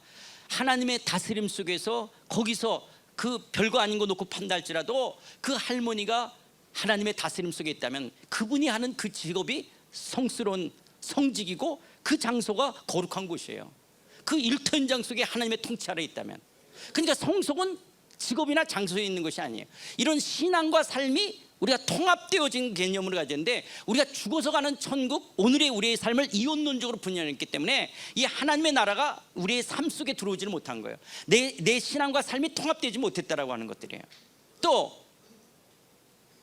하나님의 다스림 속에서 거기서 그 별거 아닌 거 놓고 판다 할지라도 그 할머니가 하나님의 다스림 속에 있다면 그분이 하는 그 직업이 성스러운 성직이고 그 장소가 거룩한 곳이에요. 그 일터 현장 속에 하나님의 통치 아래 있다면. 그러니까 성속은 직업이나 장소에 있는 것이 아니에요. 이런 신앙과 삶이 우리가 통합되어진 개념으로 가졌는데 우리가 죽어서 가는 천국, 오늘의 우리의 삶을 이혼론적으로 분열했기 때문에 이 하나님의 나라가 우리의 삶 속에 들어오지를 못한 거예요. 내 신앙과 삶이 통합되지 못했다라고 하는 것들이에요. 또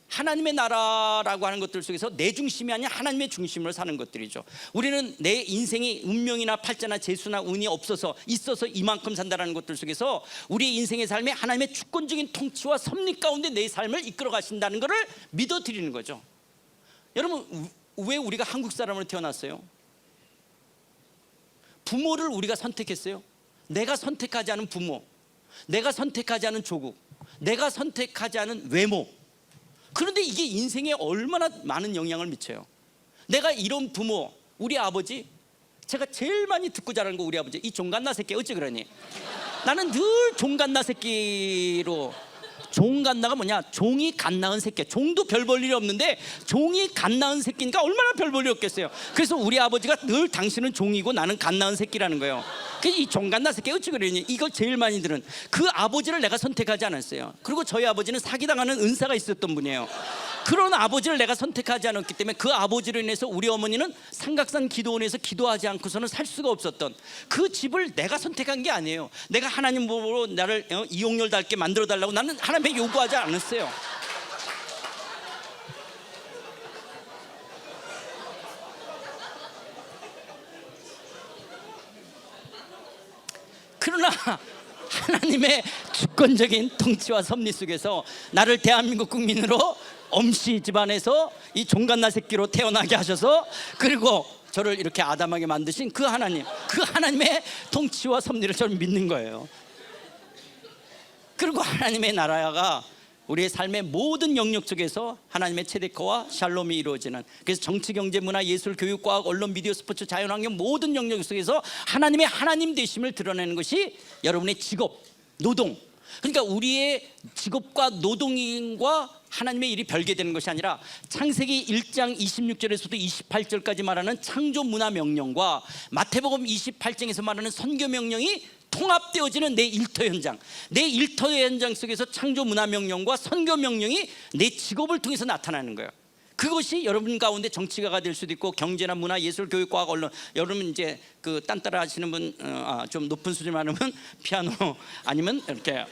하나님의 나라라고 하는 것들 속에서 내 중심이 아니라 하나님의 중심으로 사는 것들이죠. 우리는 내 인생이 운명이나 팔자나 재수나 운이 있어서 이만큼 산다라는 것들 속에서 우리의 인생의 삶에 하나님의 주권적인 통치와 섭리 가운데 내 삶을 이끌어 가신다는 것을 믿어드리는 거죠. 여러분, 왜 우리가 한국 사람으로 태어났어요? 부모를 우리가 선택했어요. 내가 선택하지 않은 부모, 내가 선택하지 않은 조국, 내가 선택하지 않은 외모. 그런데 이게 인생에 얼마나 많은 영향을 미쳐요. 내가 이런 부모, 우리 아버지, 제가 제일 많이 듣고 자라는 거 우리 아버지, 이 종갓나 새끼 어찌 그러니? 나는 늘 종갓나 새끼로. 종갓나가 뭐냐? 종이 갓 낳은 새끼. 종도 별 볼 일이 없는데 종이 갓 낳은 새끼니까 얼마나 별 볼 일 없겠어요. 그래서 우리 아버지가 늘 당신은 종이고 나는 갓 낳은 새끼라는 거예요. 이 종갓나 새끼 어찌 그러니? 이걸 제일 많이 들은 그 아버지를 내가 선택하지 않았어요. 그리고 저희 아버지는 사기당하는 은사가 있었던 분이에요. 그런 아버지를 내가 선택하지 않았기 때문에 그 아버지로 인해서 우리 어머니는 삼각산 기도원에서 기도하지 않고서는 살 수가 없었던 그 집을 내가 선택한 게 아니에요. 내가 하나님 보고 나를 이용렬 닮게 만들어 달라고 나는 하나님께 요구하지 않았어요. 그러나 하나님의 주권적인 통치와 섭리 속에서 나를 대한민국 국민으로 엄씨 집안에서 이 종갓나 새끼로 태어나게 하셔서 그리고 저를 이렇게 아담하게 만드신 그 하나님, 그 하나님의 통치와 섭리를 저는 믿는 거예요. 그리고 하나님의 나라가 우리의 삶의 모든 영역 속에서 하나님의 체데커와 샬롬이 이루어지는, 그래서 정치, 경제, 문화, 예술, 교육, 과학, 언론, 미디어, 스포츠, 자연환경 모든 영역 속에서 하나님의 하나님 되심을 드러내는 것이 여러분의 직업, 노동. 그러니까 우리의 직업과 노동과 하나님의 일이 별개되는 것이 아니라 창세기 1장 26절에서부터 28절까지 말하는 창조 문화 명령과 마태복음 28장에서 말하는 선교 명령이 통합되어지는 내 일터 현장, 내 일터 현장 속에서 창조 문화 명령과 선교 명령이 내 직업을 통해서 나타나는 거예요. 그것이 여러분 가운데 정치가가 될 수도 있고 경제나 문화, 예술, 교육, 과학, 언론. 여러분 이제 그 딴따라 하시는 분, 좀 높은 수준 많으면 피아노 아니면 이렇게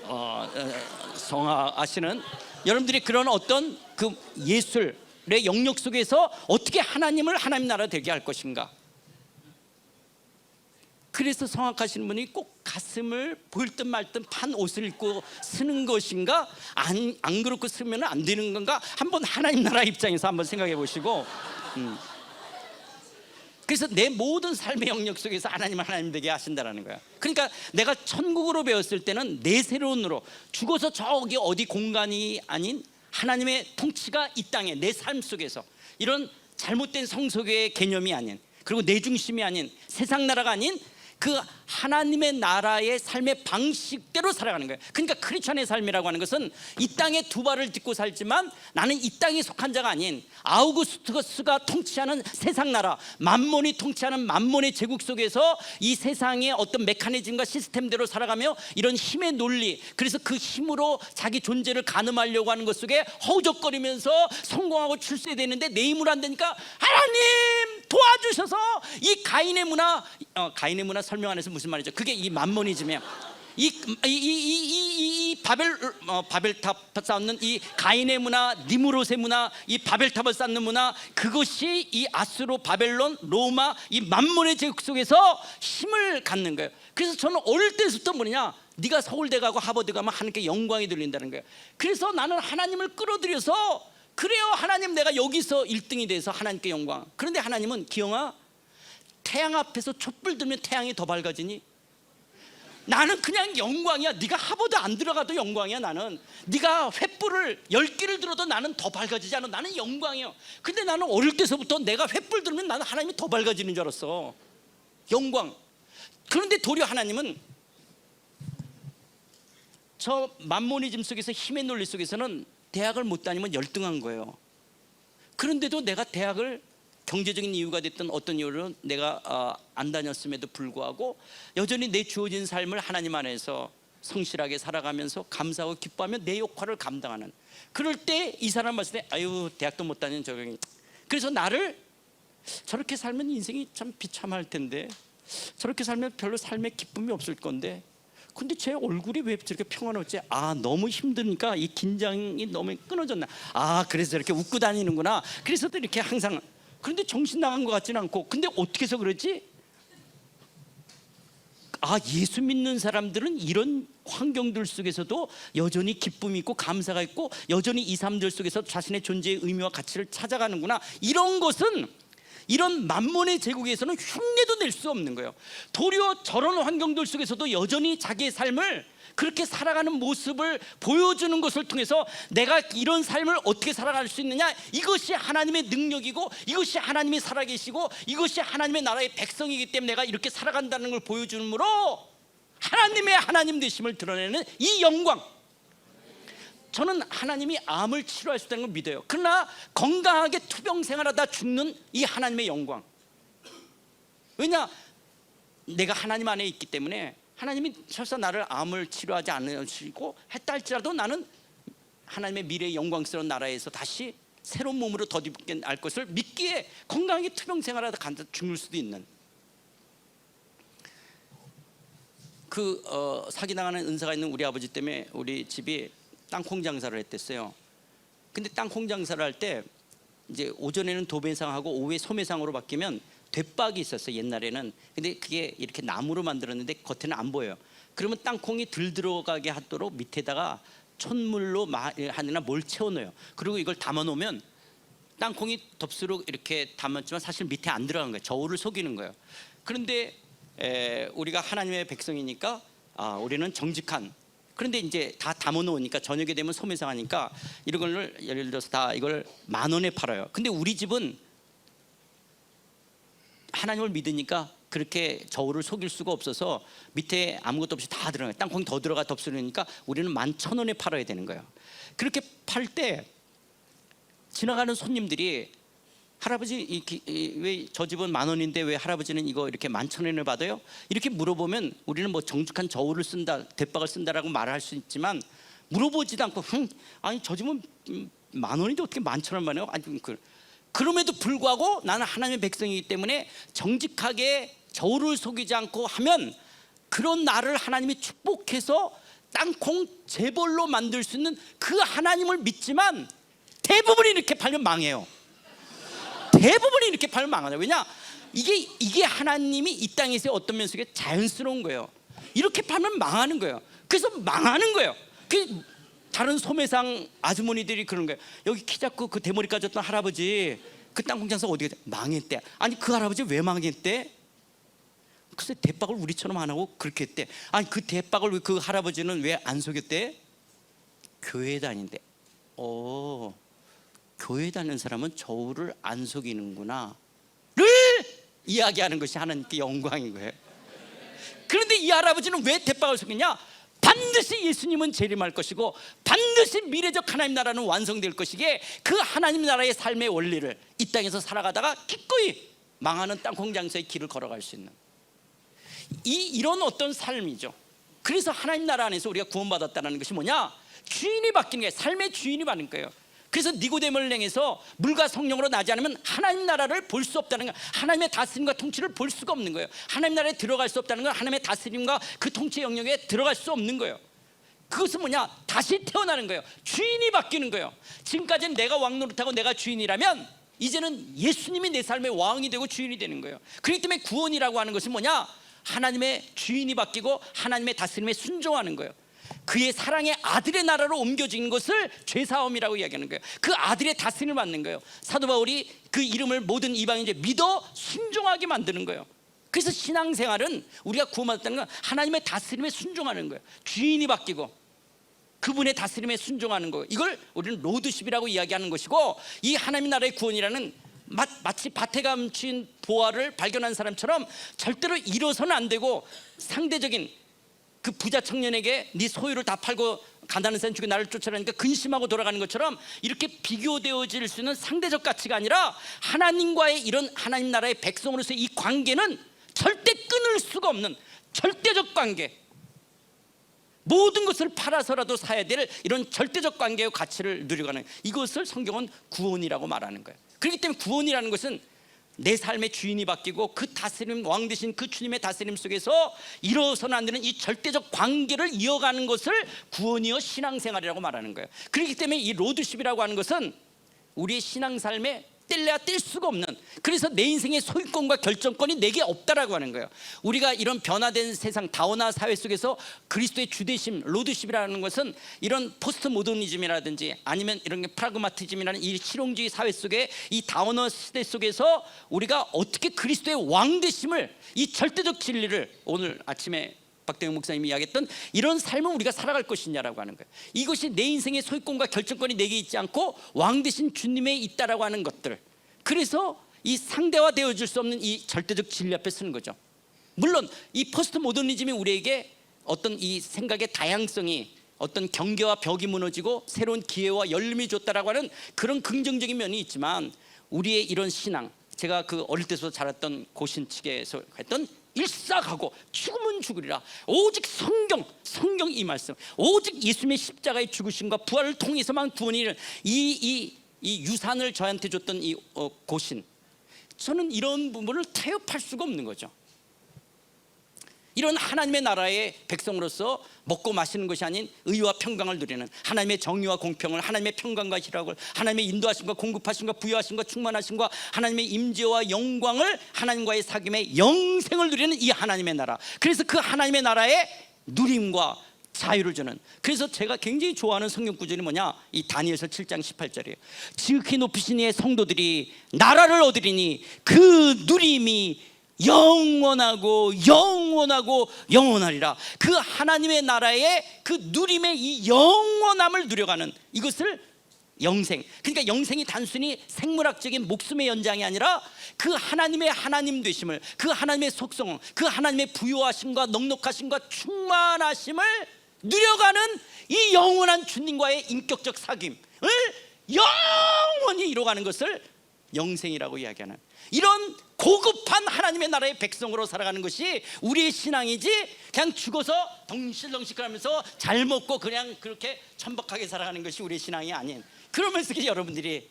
성악 하시는 여러분들이 그런 어떤 그 예술의 영역 속에서 어떻게 하나님을 하나님 나라 되게 할 것인가. 그래서 성악하시는 분이 꼭 가슴을 보일 듯 말 듯 판 옷을 입고 쓰는 것인가, 안 그렇고 쓰면 안 되는 건가, 한번 하나님 나라 입장에서 한번 생각해 보시고. 그래서 내 모든 삶의 영역 속에서 하나님을 하나님 되게 하신다라는 거야. 그러니까 내가 천국으로 배웠을 때는 내 세론으로 죽어서 저기 어디 공간이 아닌 하나님의 통치가 이 땅에 내 삶 속에서 이런 잘못된 성소교의 개념이 아닌, 그리고 내 중심이 아닌, 세상 나라가 아닌 그 하나님의 나라의 삶의 방식대로 살아가는 거예요. 그러니까 크리스천의 삶이라고 하는 것은 이 땅에 두 발을 딛고 살지만 나는 이 땅에 속한 자가 아닌 아우구스투스가 통치하는 세상 나라, 만몬이 통치하는 만몬의 제국 속에서 이 세상의 어떤 메커니즘과 시스템대로 살아가며 이런 힘의 논리, 그래서 그 힘으로 자기 존재를 가늠하려고 하는 것 속에 허우적거리면서 성공하고 출세되는데 내 힘으로 안 되니까 하나님 도와주셔서 이 가인의 문화, 가인의 문화 설명 안 해서 무슨 말이죠? 그게 이 만모니즘이에요. 이 바벨탑 쌓는 이 가인의 문화, 니무롯의 문화, 이 바벨탑을 쌓는 문화, 그것이 이 아수르, 바벨론, 로마 이 만몬의 제국 속에서 힘을 갖는 거예요. 그래서 저는 어릴 때부터 뭐냐, 네가 서울대 가고 하버드 가면 하나님께 영광이 들린다는 거예요. 그래서 나는 하나님을 끌어들여서, 그래요 하나님 내가 여기서 1등이 돼서 하나님께 영광. 그런데 하나님은 기영아, 태양 앞에서 촛불 들면 태양이 더 밝아지니? 나는 그냥 영광이야. 네가 하버드 안 들어가도 영광이야. 나는 네가 횃불을 10개를 들어도 나는 더 밝아지지 않아. 나는 영광이야. 근데 나는 어릴 때서부터 내가 횃불 들면 나는 하나님이 더 밝아지는 줄 알았어. 영광. 그런데 도리어 하나님은 저 만모니즘 속에서, 힘의 논리 속에서는 대학을 못 다니면 열등한 거예요. 그런데도 내가 대학을 경제적인 이유가 됐던 어떤 이유로 내가 안 다녔음에도 불구하고 여전히 내 주어진 삶을 하나님 안에서 성실하게 살아가면서 감사하고 기뻐하며 내 역할을 감당하는, 그럴 때 이 사람 봤을 때 아유 대학도 못 다니는 저기, 그래서 나를 저렇게 살면 인생이 참 비참할 텐데, 저렇게 살면 별로 삶에 기쁨이 없을 건데, 근데 제 얼굴이 왜 저렇게 평안하지? 아 너무 힘드니까 이 긴장이 너무 끊어졌나? 아 그래서 이렇게 웃고 다니는구나. 그래서 또 이렇게 항상, 그런데 정신 나간 것 같지는 않고, 근데 어떻게 해서 그러지? 아 예수 믿는 사람들은 이런 환경들 속에서도 여전히 기쁨이 있고 감사가 있고 여전히 이 삶들 속에서 자신의 존재의 의미와 가치를 찾아가는구나. 이런 것은 이런 만몬의 제국에서는 흉내도 낼 수 없는 거예요. 도리어 저런 환경들 속에서도 여전히 자기의 삶을 그렇게 살아가는 모습을 보여주는 것을 통해서 내가 이런 삶을 어떻게 살아갈 수 있느냐, 이것이 하나님의 능력이고 이것이 하나님이 살아계시고 이것이 하나님의 나라의 백성이기 때문에 내가 이렇게 살아간다는 걸 보여주므로 하나님의 하나님 되심을 드러내는 이 영광. 저는 하나님이 암을 치료할 수 있다는 걸 믿어요. 그러나 건강하게 투병 생활하다 죽는 이 하나님의 영광. 왜냐, 내가 하나님 안에 있기 때문에 하나님이 설사 나를 암을 치료하지 않으시고 했다 할지라도 나는 하나님의 미래의 영광스러운 나라에서 다시 새로운 몸으로 덧입게 날 것을 믿기에 건강하게 투병 생활하다 간다 죽을 수도 있는 사기당하는 은사가 있는 우리 아버지 때문에 우리 집이 땅콩 장사를 했댔어요. 근데 땅콩 장사를 할 때 이제 오전에는 도매상하고 오후에 소매상으로 바뀌면 돛박이 있었어요 옛날에는. 근데 그게 이렇게 나무로 만들었는데 겉에는 안 보여요. 그러면 땅콩이 들 들어가게 하도록 밑에다가 촛물로 하느나 뭘 채워넣어요. 그리고 이걸 담아놓으면 땅콩이 덥수록 이렇게 담았지만 사실 밑에 안 들어간 거예요. 저울을 속이는 거예요. 그런데 우리가 하나님의 백성이니까 우리는 정직한. 그런데 이제 다 담아놓으니까 저녁에 되면 소매상하니까 이런 걸 예를 들어서 다 이걸 10,000원에 팔아요. 근데 우리 집은 하나님을 믿으니까 그렇게 저울을 속일 수가 없어서 밑에 아무것도 없이 다 들어가요. 땅콩이 더 들어가 덥수니까 우리는 11,000원에 팔아야 되는 거예요. 그렇게 팔 때 지나가는 손님들이 할아버지 왜 저 집은 10,000원인데 왜 할아버지는 이거 이렇게 11,000원을 받아요? 이렇게 물어보면 우리는 뭐 정직한 저울을 쓴다, 돛박을 쓴다라고 말할 수 있지만 물어보지도 않고 아니 저 집은 10,000원인데 어떻게 11,000원만 해요? 아니 그럼에도 불구하고 나는 하나님의 백성이기 때문에 정직하게 저울을 속이지 않고 하면 그런 나를 하나님이 축복해서 땅콩 재벌로 만들 수 있는 그 하나님을 믿지만 대부분이 이렇게 팔면 망해요. 대부분이 이렇게 팔면 망하죠. 왜냐? 이게 하나님이 이 땅에서 어떤 면에서 자연스러운 거예요. 이렇게 팔면 망하는 거예요. 그래서 망하는 거예요. 다른 소매상 아주머니들이 그런 거예요. 여기 키 작고 그 대머리 까졌던 할아버지 그 땅콩 장사 어디 갔대? 망했대. 아니 그 할아버지 왜 망했대? 글쎄 대박을 우리처럼 안 하고 그렇게 했대. 아니 그 대박을 그 할아버지는 왜 안 속였대? 교회 다닌대. 교회 다니는 사람은 저울을 안 속이는구나 를 이야기하는 것이 하나님께 영광인 거예요. 그런데 이 할아버지는 왜 대박을 속였냐? 반드시 예수님은 재림할 것이고 반드시 미래적 하나님 나라는 완성될 것이기에 그 하나님 나라의 삶의 원리를 이 땅에서 살아가다가 기꺼이 망하는 땅콩 장사의 길을 걸어갈 수 있는 이런 어떤 삶이죠. 그래서 하나님 나라 안에서 우리가 구원받았다는 것이 뭐냐? 주인이 바뀌는 거예요. 삶의 주인이 바뀌는 거예요. 그래서 니고데모를 향해서 물과 성령으로 나지 않으면 하나님 나라를 볼 수 없다는 거예요. 하나님의 다스림과 통치를 볼 수가 없는 거예요. 하나님 나라에 들어갈 수 없다는 건 하나님의 다스림과 그 통치 영역에 들어갈 수 없는 거예요. 그것은 뭐냐? 다시 태어나는 거예요. 주인이 바뀌는 거예요. 지금까지는 내가 왕 노릇하고 내가 주인이라면 이제는 예수님이 내 삶의 왕이 되고 주인이 되는 거예요. 그렇기 때문에 구원이라고 하는 것은 뭐냐? 하나님의 주인이 바뀌고 하나님의 다스림에 순종하는 거예요. 그의 사랑의 아들의 나라로 옮겨진 것을 죄사함이라고 이야기하는 거예요. 그 아들의 다스림을 받는 거예요. 사도 바울이 그 이름을 모든 이방인들이 믿어 순종하게 만드는 거예요. 그래서 신앙생활은 우리가 구원받았다는 건 하나님의 다스림에 순종하는 거예요. 주인이 바뀌고 그분의 다스림에 순종하는 거예요. 이걸 우리는 로드십이라고 이야기하는 것이고, 이 하나님 나라의 구원이라는 마치 밭에 감춘 보화를 발견한 사람처럼 절대로 잃어서는 안 되고, 상대적인 그 부자 청년에게 네 소유를 다 팔고 가난한 사람 중에 나를 쫓아라니까 근심하고 돌아가는 것처럼 이렇게 비교되어질 수 있는 상대적 가치가 아니라 하나님과의 이런 하나님 나라의 백성으로서의 이 관계는 절대 끊을 수가 없는 절대적 관계, 모든 것을 팔아서라도 사야 될 이런 절대적 관계의 가치를 누려가는, 이것을 성경은 구원이라고 말하는 거예요. 그렇기 때문에 구원이라는 것은 내 삶의 주인이 바뀌고 그 다스림, 왕 되신 그 주님의 다스림 속에서 이루어서는 안 되는 이 절대적 관계를 이어가는 것을 구원이여 신앙생활이라고 말하는 거예요. 그렇기 때문에 이 로드십이라고 하는 것은 우리의 신앙삶에 뗄래야 뗄 수가 없는, 그래서 내 인생의 소유권과 결정권이 내게 없다라고 하는 거예요. 우리가 이런 변화된 세상, 다원화 사회 속에서 그리스도의 주대심, 로드십이라는 것은 이런 포스트 모더니즘이라든지 아니면 이런 프라그마티즘이라는 이 실용주의 사회 속에 이 다원화 시대 속에서 우리가 어떻게 그리스도의 왕되심을, 이 절대적 진리를 오늘 아침에 박대영 목사님이 이야기했던 이런 삶을 우리가 살아갈 것이냐라고 하는 거예요. 이것이 내 인생의 소유권과 결정권이 내게 있지 않고 왕 되신 주님에 있다라고 하는 것들, 그래서 이 상대화되어질 수 없는 이 절대적 진리 앞에 서는 거죠. 물론 이 포스트 모더니즘이 우리에게 어떤 이 생각의 다양성이, 어떤 경계와 벽이 무너지고 새로운 기회와 열림이 줬다라고 하는 그런 긍정적인 면이 있지만, 우리의 이런 신앙, 제가 그 어릴 때부터 자랐던 고신측에서 했던 일사하고 죽으면 죽으리라, 오직 성경 이 말씀, 오직 예수님의 십자가의 죽으심과 부활을 통해서만 구원이, 이 이 유산을 저한테 줬던 이 고신, 저는 이런 부분을 타협할 수가 없는 거죠. 이런 하나님의 나라의 백성으로서 먹고 마시는 것이 아닌 의와 평강을 누리는, 하나님의 정의와 공평을, 하나님의 평강과 희락을, 하나님의 인도하심과 공급하심과 부여하심과 충만하심과 하나님의 임재와 영광을, 하나님과의 사귐의 영생을 누리는 이 하나님의 나라. 그래서 그 하나님의 나라의 누림과 자유를 주는, 그래서 제가 굉장히 좋아하는 성경 구절이 뭐냐, 이 다니엘서 7장 18절이에요. 지극히 높으신 이의 성도들이 나라를 얻으리니 그 누림이 영원하고 영원하고 영원하리라. 그 하나님의 나라의 그 누림의 이 영원함을 누려가는, 이것을 영생, 그러니까 영생이 단순히 생물학적인 목숨의 연장이 아니라 그 하나님의 하나님 되심을, 그 하나님의 속성, 그 하나님의 부요하심과 넉넉하심과 충만하심을 누려가는 이 영원한 주님과의 인격적 사귐을 영원히 이뤄가는 것을 영생이라고 이야기하는, 이런 고급한 하나님의 나라의 백성으로 살아가는 것이 우리의 신앙이지, 그냥 죽어서 덩실덩실하면서 잘 먹고 그냥 그렇게 천박하게 살아가는 것이 우리의 신앙이 아닌, 그러면서 여러분들이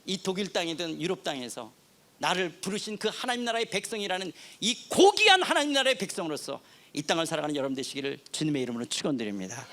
이 독일 땅이든 유럽 땅에서 나를 부르신 그 하나님 나라의 백성이라는 이 고귀한 하나님 나라의 백성으로서 이 땅을 살아가는 여러분 되시기를 주님의 이름으로 축원드립니다.